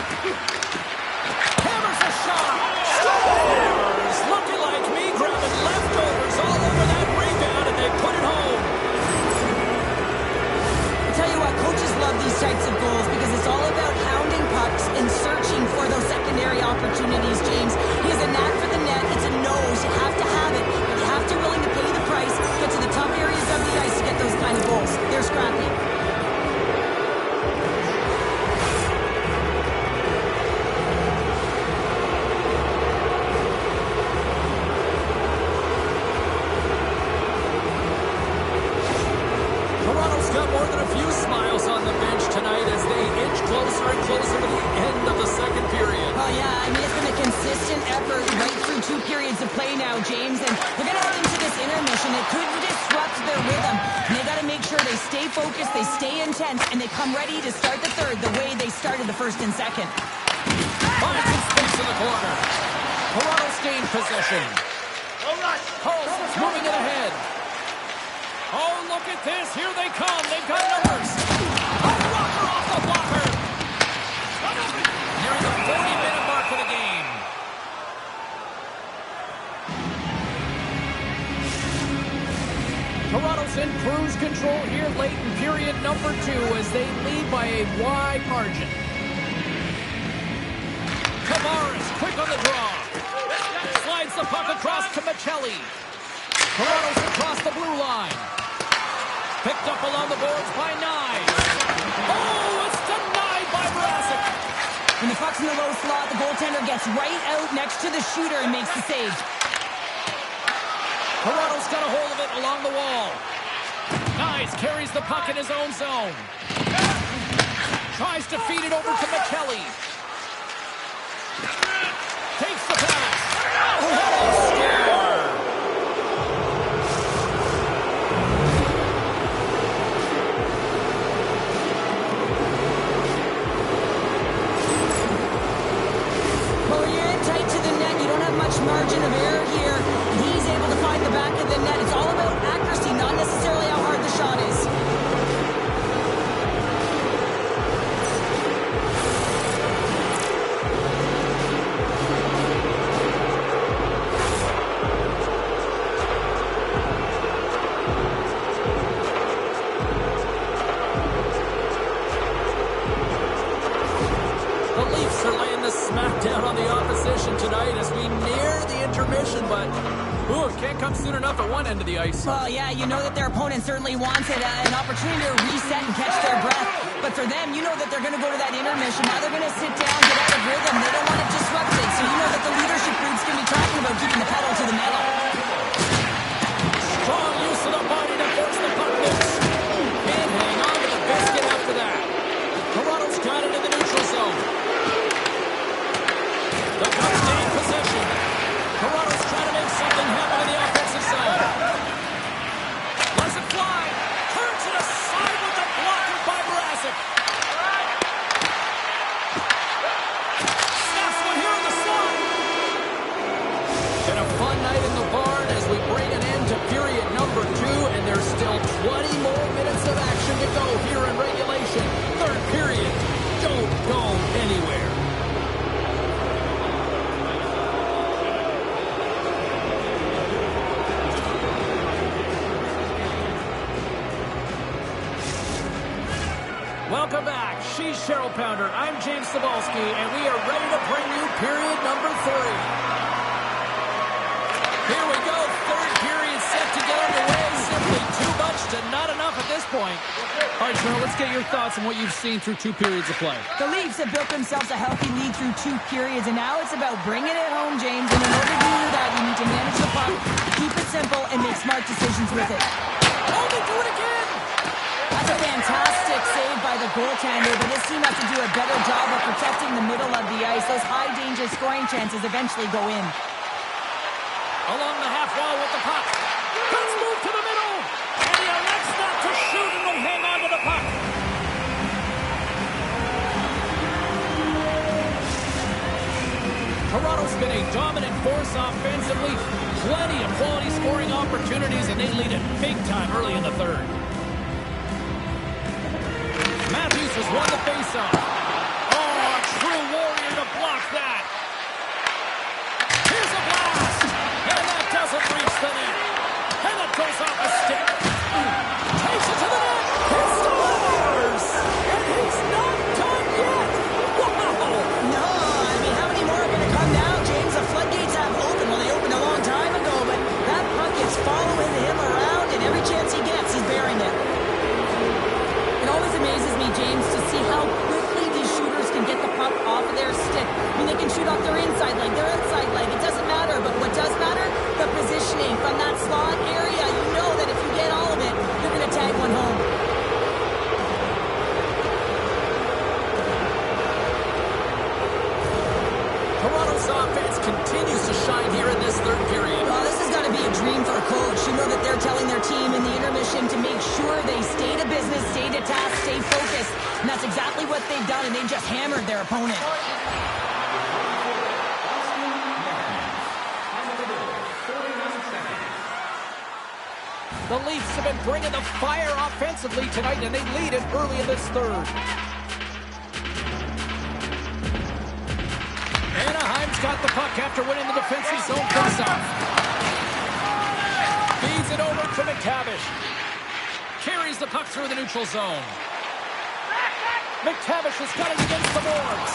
Hammers a shot. Scores! Looking like me. Grabs opportunities, James. He has a knack for the net. It's a nose. You have to have it, but you have to be willing to pay the price, get to the tough areas of the ice to get those kind of goals. They're scrappy. Toronto's got more than a few smiles on the bench tonight as they inch closer and closer to the end of the second period. Oh, yeah, I mean, it's been a consistent effort right through 2 periods of play now, James, and they're going to head into this intermission. It could disrupt their rhythm, and they got to make sure they stay focused, they stay intense, and they come ready to start the third the way they started the first and second. Finds some space in the corner. Toronto's gained possession. Carlson's moving it ahead. Oh, look at this. Here they come. They've got numbers. A rocker off the blocker. Nearing the 40-minute mark of the game. Toronto's in cruise control here late in period number 2 as they lead by a wide margin. Tavares quick on the draw. Slides the puck across to Michelli. Toronto's across the blue line. Picked up along the boards by Nye. Oh, it's denied by Brasic. When the puck's in the low slot, the goaltender gets right out next to the shooter and makes the save. Toronto's got a hold of it along the wall. Nye carries the puck in his own zone. Tries to feed it over to Michelli. Takes the pass. Oh, score! Well, when you're in tight to the net, you don't have much margin of error here. He's able to find the back of the net. It's all about accuracy, not necessarily how hard the shot is. The Leafs are laying the smackdown on the opposition tonight as we near the intermission, but ooh, it can't come soon enough at one end of the ice. Well, yeah, you know that their opponent certainly wants it, an opportunity to reset and catch their breath. But for them, you know that they're going to go to that intermission. Now they're going to sit down, get out of rhythm. They don't want it disrupted. So you know that the leadership group's going to be talking about keeping the pedal to the metal. Strong use of the body to force the puck loose. And hang on to the biscuit after that. Toronto's got it in the neutral zone. The Cubs gain possession. Toronto's trying to make something happen in the offensive zone. Lets it fly. Turns it aside with the blocker by Brasic. Snaps one here in the slot. Been a fun night in the barn as we bring an end to period number 2, and there's still 20 more minutes of action to go here in regulation. Third period. Don't go anywhere. Welcome back. She's Cheryl Pounder. I'm James Cebulski, and we are ready to bring you period number 3. Here we go. Third period set to get underway. Simply too much to not enough at this point. All right, Cheryl, let's get your thoughts on what you've seen through 2 periods of play. The Leafs have built themselves a healthy lead through 2 periods, and now it's about bringing it home, James. And in order to do that, you need to manage the puck, keep it simple, and make smart decisions with it. Oh, they do it again! That's a fantastic save by the goaltender, but this team has to do a better job of protecting the middle of the ice. Those high-danger scoring chances eventually go in. Along the half wall with the puck. Let's move to the middle. And he elects not to shoot and will hang on to the puck. Toronto's been a dominant force offensively. Plenty of quality scoring opportunities, and they lead it big time early in the third. Matthews has won the faceoff. Oh, a true warrior to block that. Here's a blast. And that doesn't reach the net. And it goes off a stick. Takes it to the net. He scores! And he's not done yet. Wow! No, I mean, how many more are going to and just hammered their opponent. The Leafs have been bringing the fire offensively tonight, and they lead it early in this third. Anaheim's got the puck after winning the defensive zone faceoff. Feeds it over to McTavish. Carries the puck through the neutral zone. McTavish has got it against the boards.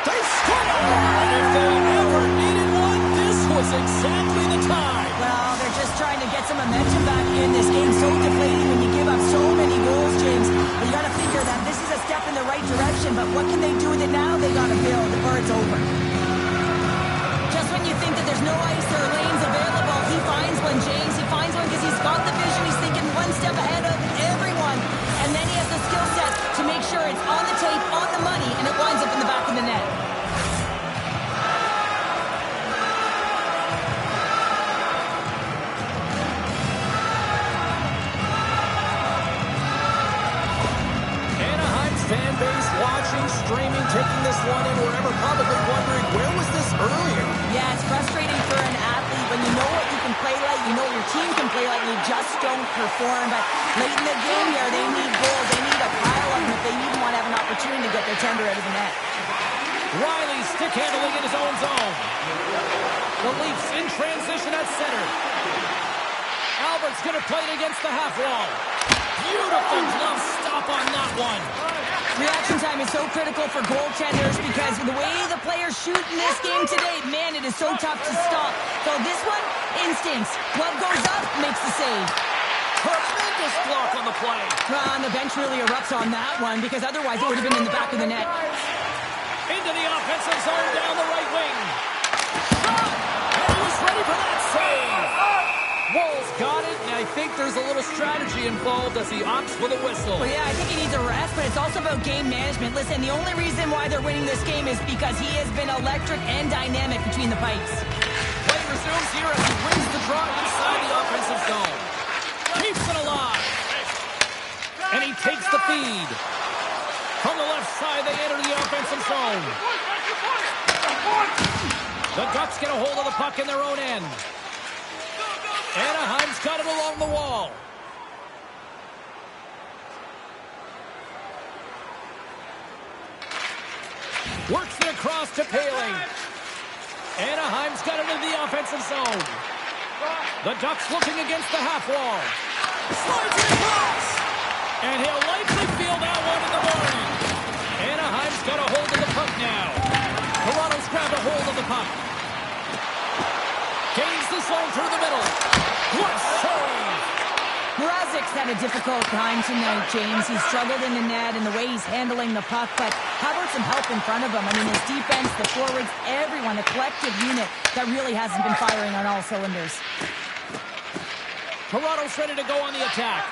They score! And if they ever needed one, this was exactly the time. Well, they're just trying to get some momentum back in this game. So deflating when you give up so many goals, James. But you got to figure that this is a step in the right direction. But what can they do with it now? They got to build or it's over. Just when you think that there's no ice or lanes available, he finds one, James. He finds one because he's got the vision. He's thinking one step ahead of everyone. And then he has the skill set to make sure it's on the tape, on the money, and it winds up in the back of the net. Fan base watching, streaming, taking this one in wherever, probably wondering, where was this earlier? Yeah, it's frustrating for an athlete when you know what you can play like, you know what your team can play like, and you just don't perform. But late in the game here, they need goals. They need a pile of them if they even want to have an opportunity to get their tender out of the net. Riley stick handling in his own zone. The Leafs in transition at center. Albert's going to play it against the half wall. Beautiful glove stop on that one. Reaction time is so critical for goaltenders because the way the players shoot in this game today, man, it is so tough to stop. So this one, instincts. Glove goes up, makes the save. Tremendous block on the play. And the bench really erupts on that one because otherwise it would have been in the back of the net. Into the offensive zone down the right wing. Shot! And he was ready for that save. Wall's got it, and I think there's a little strategy involved as he opts for the whistle. Well, yeah, I think he needs a rest, but it's also about game management. Listen, the only reason why they're winning this game is because he has been electric and dynamic between the pipes. Play resumes here as he wins the draw inside the offensive zone. Keeps it alive. And he takes the feed. From the left side, they enter the offensive zone. The Ducks get a hold of the puck in their own end. Anaheim's got it along the wall. Works it across to Paling. Anaheim's got it in the offensive zone. The Ducks looking against the half wall. Slides it across. And he'll likely feel that one in the morning. Anaheim's got a hold of the puck now. Toronto's grabbed a hold of the puck. Gains the zone through the middle. What a save! Mrazek's had a difficult time tonight, James. He's struggled in the net and the way he's handling the puck, but how about some help in front of him? I mean, his defense, the forwards, everyone, a collective unit that really hasn't been firing on all cylinders. Toronto's ready to go on the attack.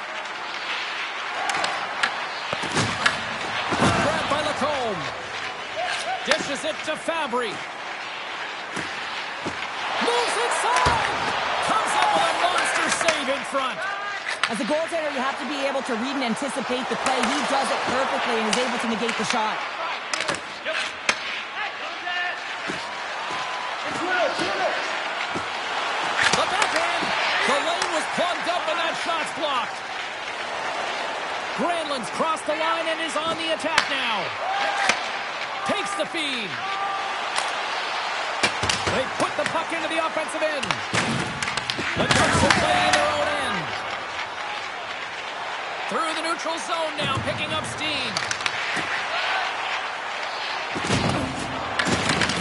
Grabbed by Lacombe. Dishes it to Fabry. Moves inside! Comes up with a monster save in front. As a goaltender, you have to be able to read and anticipate the play. He does it perfectly and is able to negate the shot. The backhand! The lane was plugged up and that shot's blocked. Granlund's crossed the line and is on the attack now. Takes the feed. They put the puck into the offensive end. The Ducks are playing in their own end. Through the neutral zone now, picking up steam.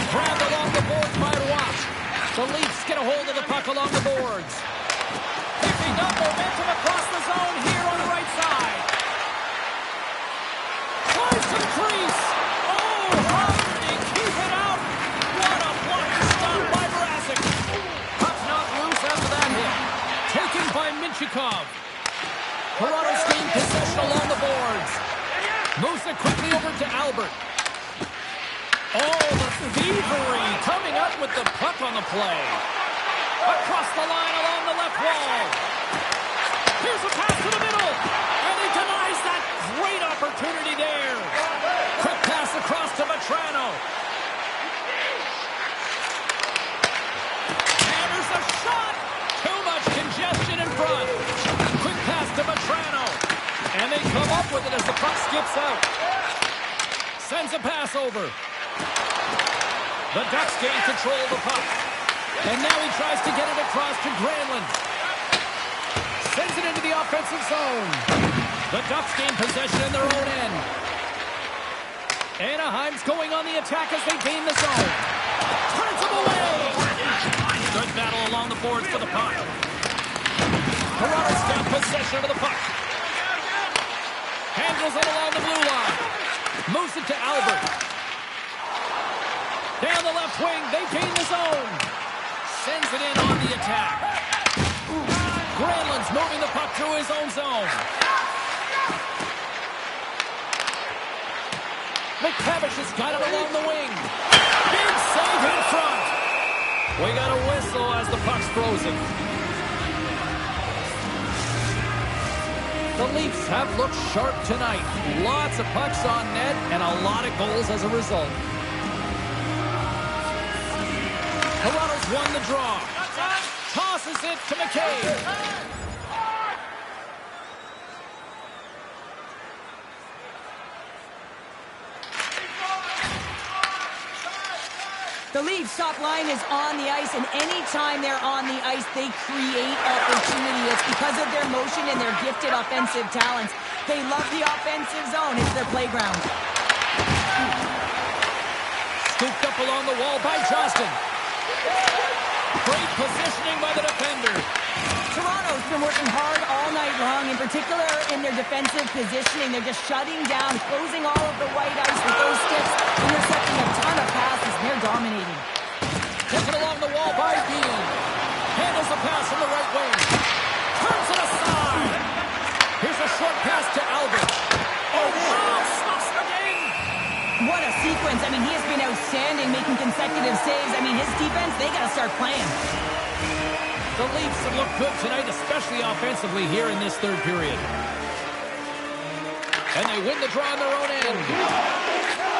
Grabbed along the boards by Roy. The Leafs get a hold of the puck along the boards. Picking up momentum across the zone here on the right side. Tries to the crease. Oh, hard to keep it out. What a blocker stop by Mrazek. Puck's not loose after that hit. Taken by Minchikov. Toronto's gained possession along the boards. Moves it quickly over to Albert. Oh, the thievery coming up with the puck on the play. Across the line along the left wall. Here's a pass to the middle. And he denies that great opportunity there. Quick pass across Vatrano. Hammers a shot. Too much congestion in front. Quick pass to Vatrano. And they come up with it as the puck skips out. Sends a pass over. The Ducks gain control of the puck. And now he tries to get it across to Granlund. Sends it into the offensive zone. The Ducks gain possession in their own end. Anaheim's going on the attack as they gain the zone. Turns them away. Good battle along the boards for the puck. Toronto's got possession of the puck. Handles it along the blue line. Moves it to Albert. Down the left wing, they gain the zone. Sends it in on the attack. Granlund's moving the puck through his own zone. McTavish has got it along the wing. Big save in front. We got a whistle as the puck's frozen. The Leafs have looked sharp tonight. Lots of pucks on net and a lot of goals as a result. Toronto's won the draw. Tosses it to McCabe. The Leafs' top line is on the ice, and anytime they're on the ice, they create opportunity. It's because of their motion and their gifted offensive talents. They love the offensive zone. It's their playground. Scooped up along the wall by Johnston. Great positioning by the defender. Toronto's been working hard all night long, in particular in their defensive positioning. They're just shutting down, closing all of the white ice with those sticks, intercepting a ton of passes, and they're dominating. Taken along the wall by Bean. Handles the pass from the right wing. Turns it aside. Here's a short pass to Albert. Oh, stuffs the game. What a sequence. I mean, he has been outstanding, making consecutive saves. I mean, his defense, they got to start playing. The Leafs have looked good tonight, especially offensively here in this third period. And they win the draw on their own end.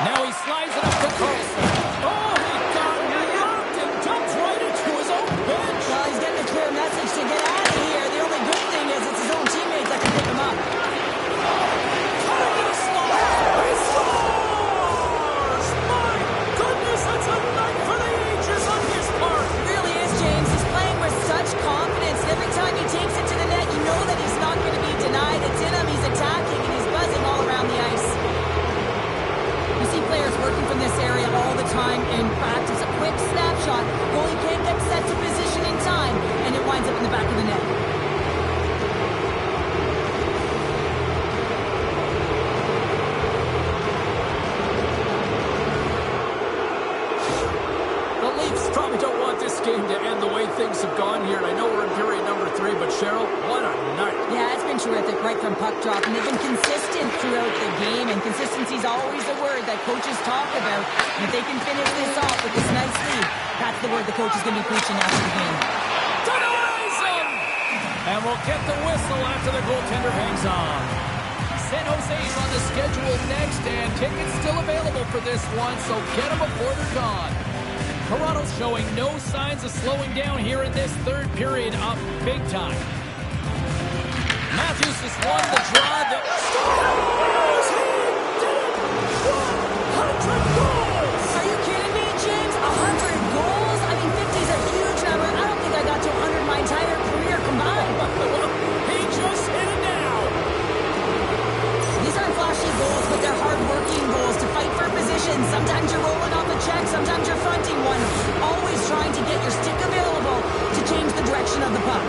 Now he slides it up to Carlson. Oh, he got rocked and dumps right into his own bench. Well, he's getting a clear message to get out of here. The only good thing is it's his own teammates that can pick him up. He scores! My goodness, that's a night for the ages on his part. It really is, James. He's playing with such confidence. Every time he takes it to the net, you know that he's not going to be denied. It's in him. He's attacking, and he's buzzing all around the ice. You see players working from this area all the time in practice. A quick snapshot. Goalie can't get set to position in time, and it winds up in the back of the net. The Leafs probably don't want this game to end the way things have gone here. I know we're in period number 3, but Cheryl, what a night. Yeah, it's been terrific right from puck drop, and they've been consistent throughout the game, and consistency is always a word that coaches talk about. And if they can finish this off with this nice lead, that's the word the coach is going to be preaching after the game. Denies him! And we'll get the whistle after the goaltender hangs on. San Jose's on the schedule next, and tickets still available for this one, so get them before they're gone. Toronto's showing no signs of slowing down here in this third period, up big time. Matthews has won the draw. 100 goals! Are you kidding me, James? 100 goals? I mean, 50 is a huge number. I don't think I got to 100 my entire career combined. He just hit it now. These aren't flashy goals, but they're hard-working goals to fight for position. Sometimes you're rolling off a check, sometimes you're fronting one. Always trying to get your stick available to change the direction of the puck.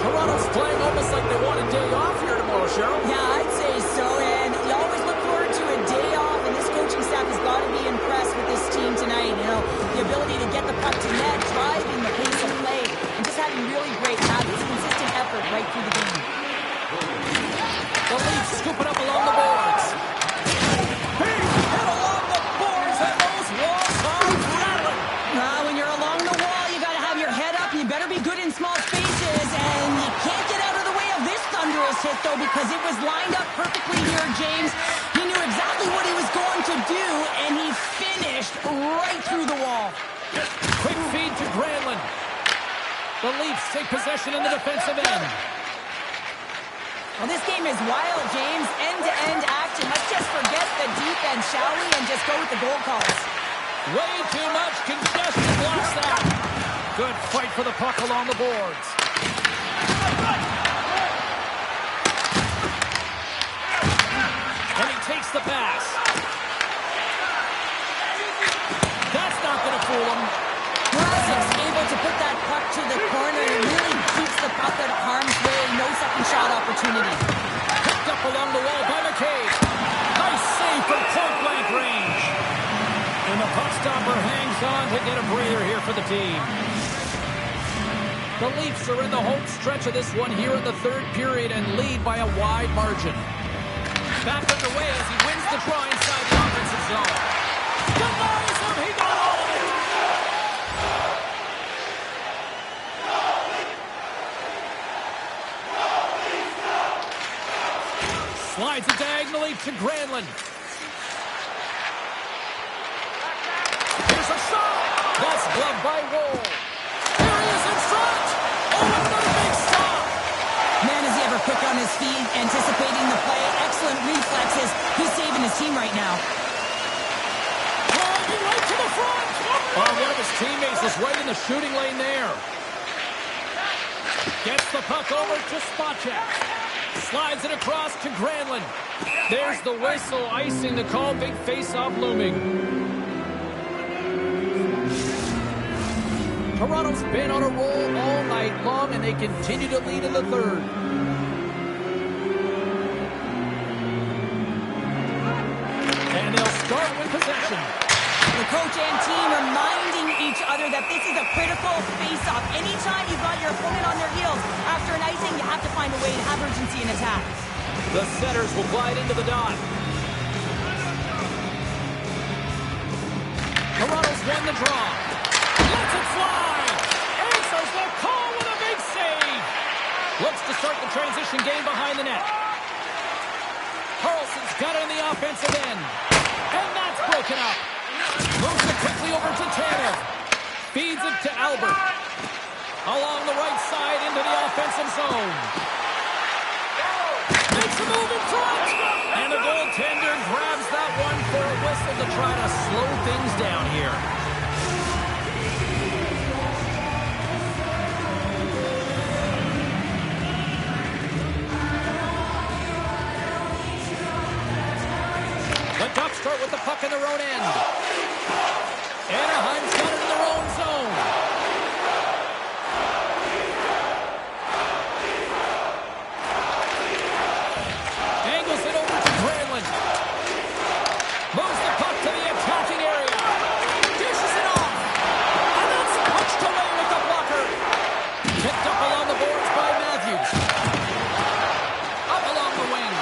Toronto's playing almost like they want a day off here tomorrow, Cheryl. Yeah, I'd say so, and you always look forward to a day off, and this coaching staff has got to be impressed with this team tonight. You know, the ability to get the puck to net, driving the pace of play, and just having really great habits, consistent effort right through the game. The Leafs scooping up along the boards. Big hit along the boards, and those walls are rattling. When you're along the wall, you got to have your head up, and you better be good in small spaces, and you can't get out of the way of The Leafs take possession in the defensive end. Well, this game is wild, James. End-to-end action. Let's just forget the defense, shall we, and just go with the goal calls. Way too much congestion blocks that. Good fight for the puck along the boards. And he takes the pass. That's not going to fool him. Vlasik's able to put that puck to the corner and really keeps the puck out of harm's way. No second shot opportunity. Picked up along the wall by McCabe. Nice save from point-blank range. And the puck stopper hangs on to get a breather here for the team. The Leafs are in the home stretch of this one here in the third period and lead by a wide margin. Back underway as he wins the draw inside the offensive zone. Denies him, he got all of it! Slides it diagonally to Granlund. Here's a shot! That's gloved by Woll. Here he is in front! Oh, another big stop! Man, is he ever quick on his feet, anticipating the play. Excellent reflexes. He's saving his team right now. Driving right to the front! Oh, one of his teammates is right in the shooting lane there. Gets the puck over to Spacek. Slides it across to Granlund. There's the whistle, icing the call. Big face-off looming. Toronto's been on a roll all night long, and they continue to lead in the third. And they'll start with possession. The coach and team reminding each other that this is a critical face-off. Anytime you've got your opponent on their heels after an icing, you have to find a way to have urgency in attack. The setters will glide into the dot. Toronto's won the draw. Lets it fly. Answers the call with a big save. Looks to start the transition game behind the net. Carlson's got it on the offensive end. And that's broken up. Moves it quickly over to Tanev. Feeds it to Albert. Along the right side into the offensive zone. Makes a move in front. And the goaltender grabs that one for a whistle to try to slow things down here. The Ducks start with the puck in their own end. Anaheim's got it in their own zone. Angles it over to Granlund. Moves the puck to the attacking area. Dishes it off. And that's punched away with the blocker. Picked up along the boards by Matthews. Up along the wing.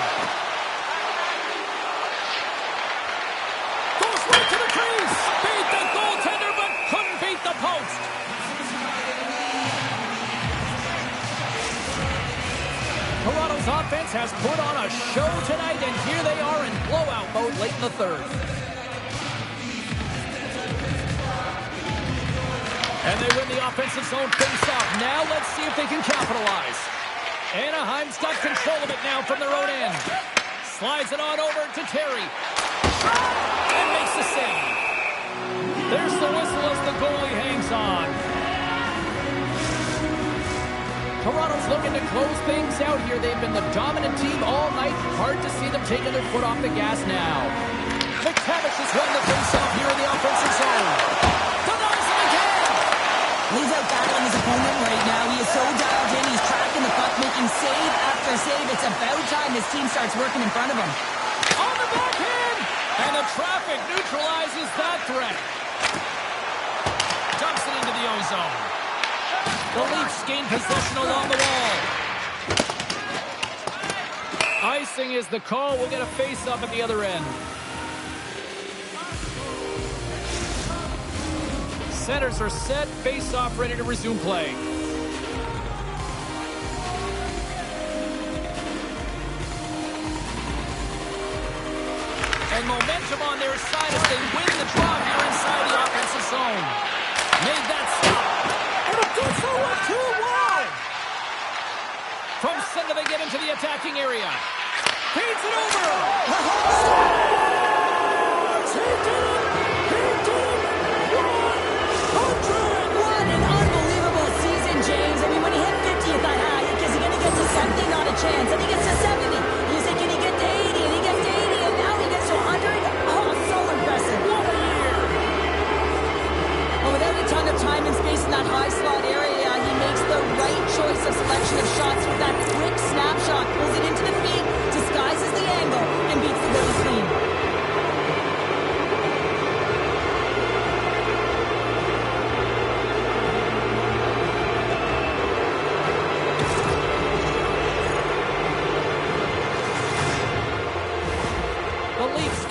Goes right to the crease. Beat the goaltender, but couldn't beat the post. Toronto's offense has put on a show tonight, and here they are in blowout mode late in the third. And they win the offensive zone face-off. Now let's see if they can capitalize. Anaheim's got control of it now from their own end. Slides it on over to Terry. And makes the save. There's the whistle as the goalie hangs on. Toronto's looking to close things out here. They've been the dominant team all night. Hard to see them taking their foot off the gas now. McTavish has won the face-off here in the offensive zone. Denies it again. He's out battling his opponent right now. He is so dialed in. He's tracking the puck, making save after save. It's about time this team starts working in front of him. On the backhand. And the traffic neutralizes that threat. Dumps it into the ozone. The Leafs gain possession along the wall. Icing is the call. We'll get a face-up at the other end. Centers are set. Face-off ready to resume play. And momentum on their side as they win the draw here inside the offensive zone. Made that stop. And a whistle with 2 wide. From center, they get into the attacking area. Feeds it over. Scores! He did it! He did it! 100! What an unbelievable season, James. I mean, when he hit 50, you thought, is he going to get to 70? Not a chance. And he gets to 70. You say, can he get to 80? And he gets to 80. And now he gets to 100. Oh, so impressive. What a year! Well, without a ton of time and space in that high slot area, he makes the right choice of selection of shots with that quick snapshot, pulls it into the feet, disguises the angle, and beats the goalie clean.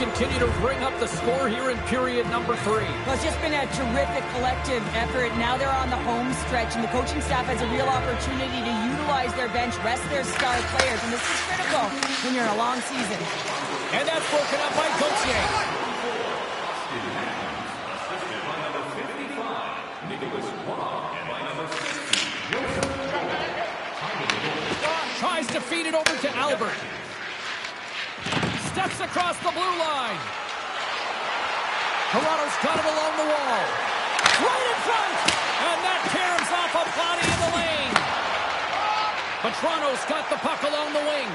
Continue to bring up the score here in period number 3. Well, it's just been a terrific collective effort. Now they're on the home stretch, and the coaching staff has a real opportunity to utilize their bench, rest their star players, and this is critical when you're in a long season. And that's broken up by Gauthier. Assisted by number 55, Nicholas Waugh, and by number 60, Tries to feed it over to Albert. Steps across the blue line. Toronto's got it along the wall. Right in front! And that caroms off a body in the lane. But Toronto's got the puck along the wing.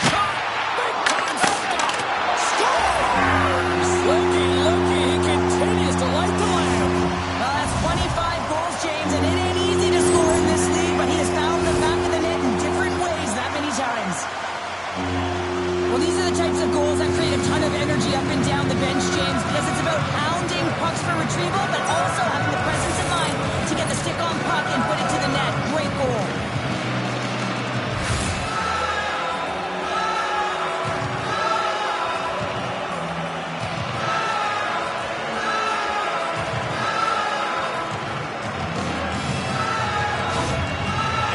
Shot! Big time stop! Scores! Looky, he continues to light the lamp. Well, that's 25 goals, James, and it ain't easy to score in this league, but he has found the back of the net in different ways that many times. Well, these are the types of goals that create a ton of energy up and down the bench, James, because it's about hounding pucks for retrieval, but also having the presence of mind to get the stick on puck and put it to the net. Great goal.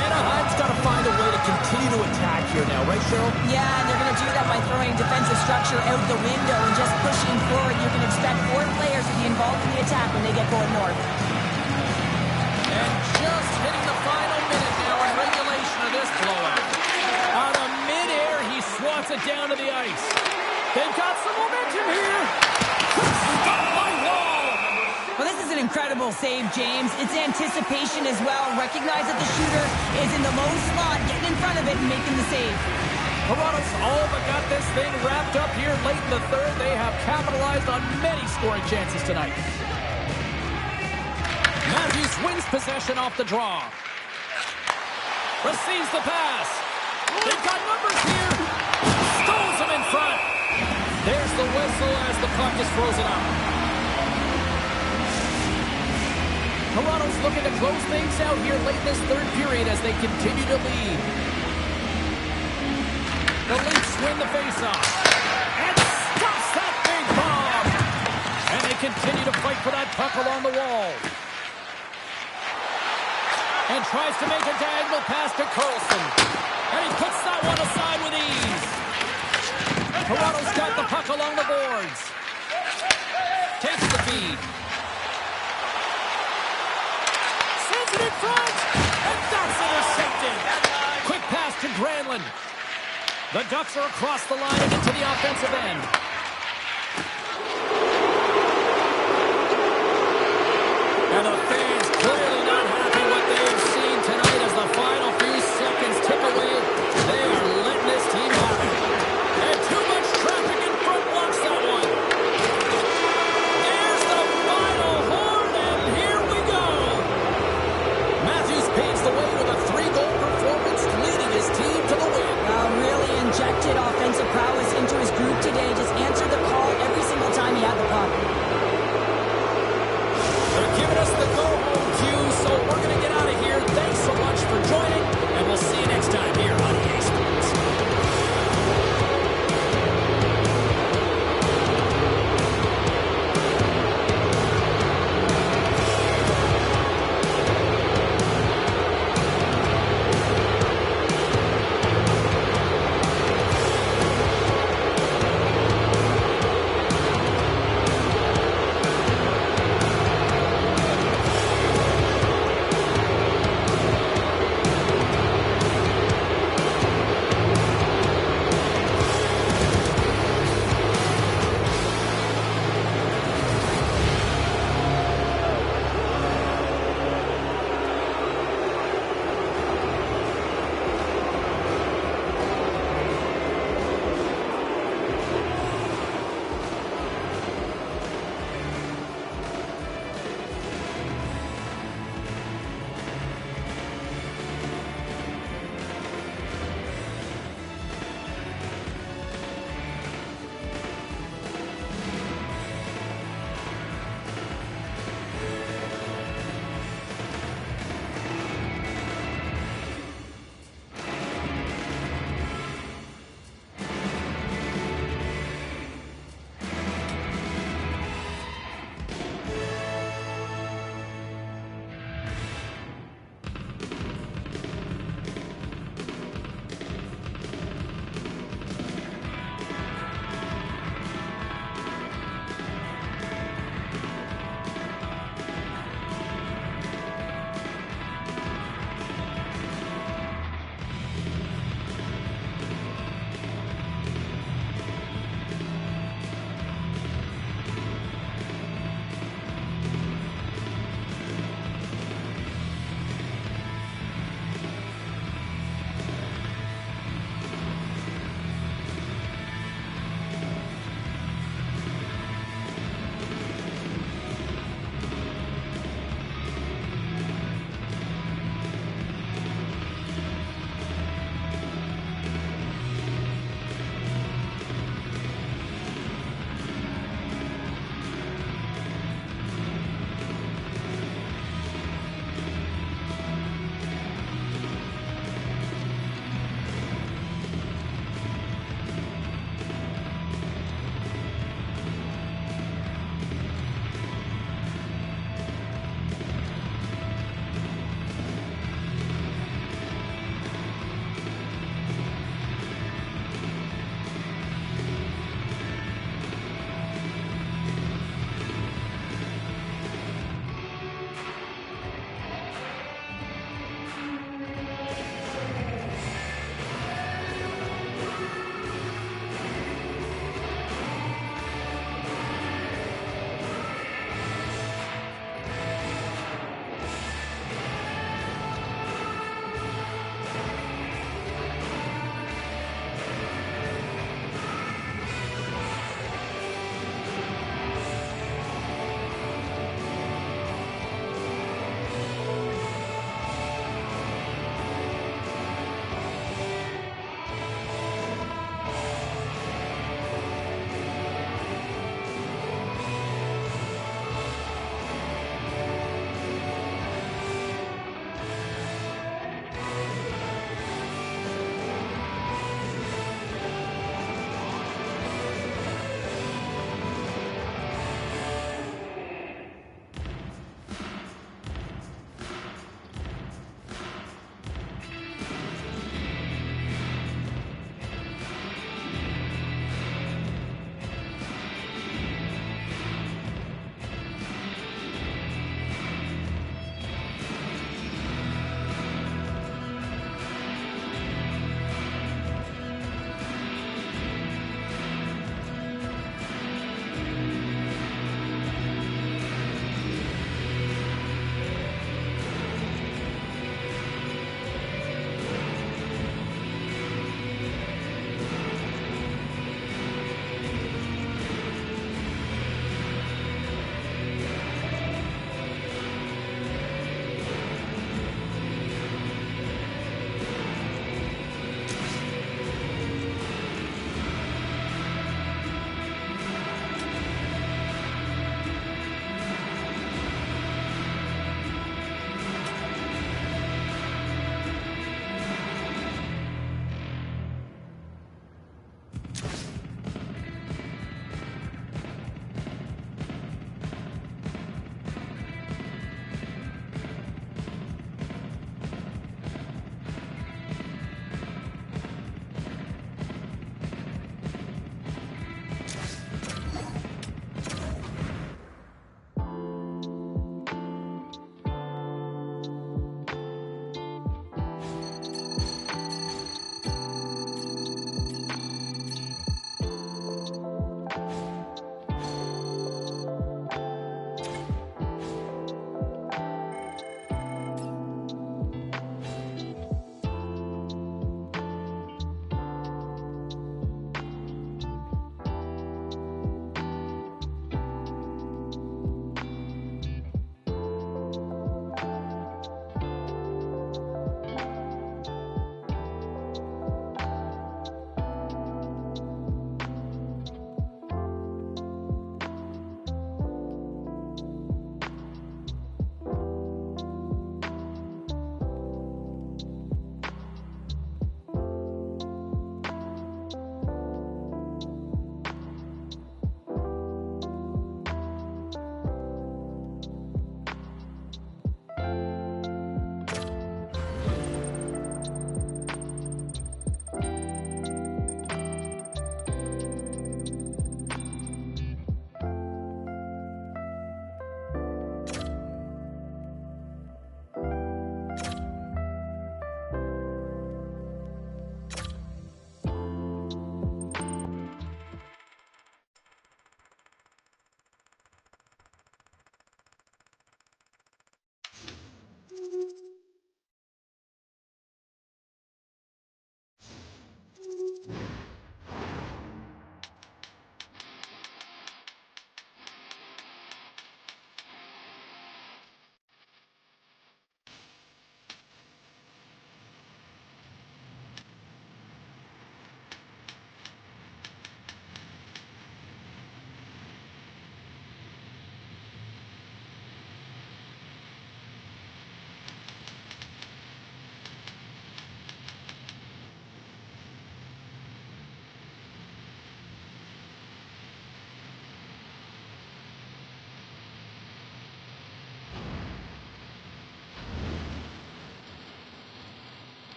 Anaheim's got to find a way to continue to attack here now, right, Cheryl? Yeah, and they're going to do that by throwing defensive structure out the window and just pushing forward. You can expect 4 players to be involved in the attack when they get going north. And just hitting the final minute now in regulation of this blowout. Out of midair, he swats it down to the ice. They've got some momentum here. Stop by Wall. Well, this is an incredible save, James. It's anticipation as well. Recognize that the shooter is in the low slot, getting in front of it and making the save. Toronto's all but got this thing wrapped up here late in the third. They have capitalized on many scoring chances tonight. Matthews wins possession off the draw. Receives the pass. They've got numbers here. Stones him in front. There's the whistle as the puck is frozen up. Toronto's looking to close things out here late in this third period as they continue to lead. The Leafs win the faceoff. And stops that big bomb. And they continue to fight for that puck along the wall. And tries to make a diagonal pass to Carlson. And he puts that one aside with ease. Toronto's got the puck along the boards. Takes the feed. Sends it in front. And that's intercepted. Quick pass to Granlund. The Ducks are across the line and into the offensive end. And the fans clearly not happy what they've seen tonight as the final few seconds tick away. They are letting this team have it. And too much traffic in front blocks that one. There's the final horn, and here we go. Matthews paves the way with a 3-goal performance, leading his team to the win. Really injected offensive prowess into his group today, just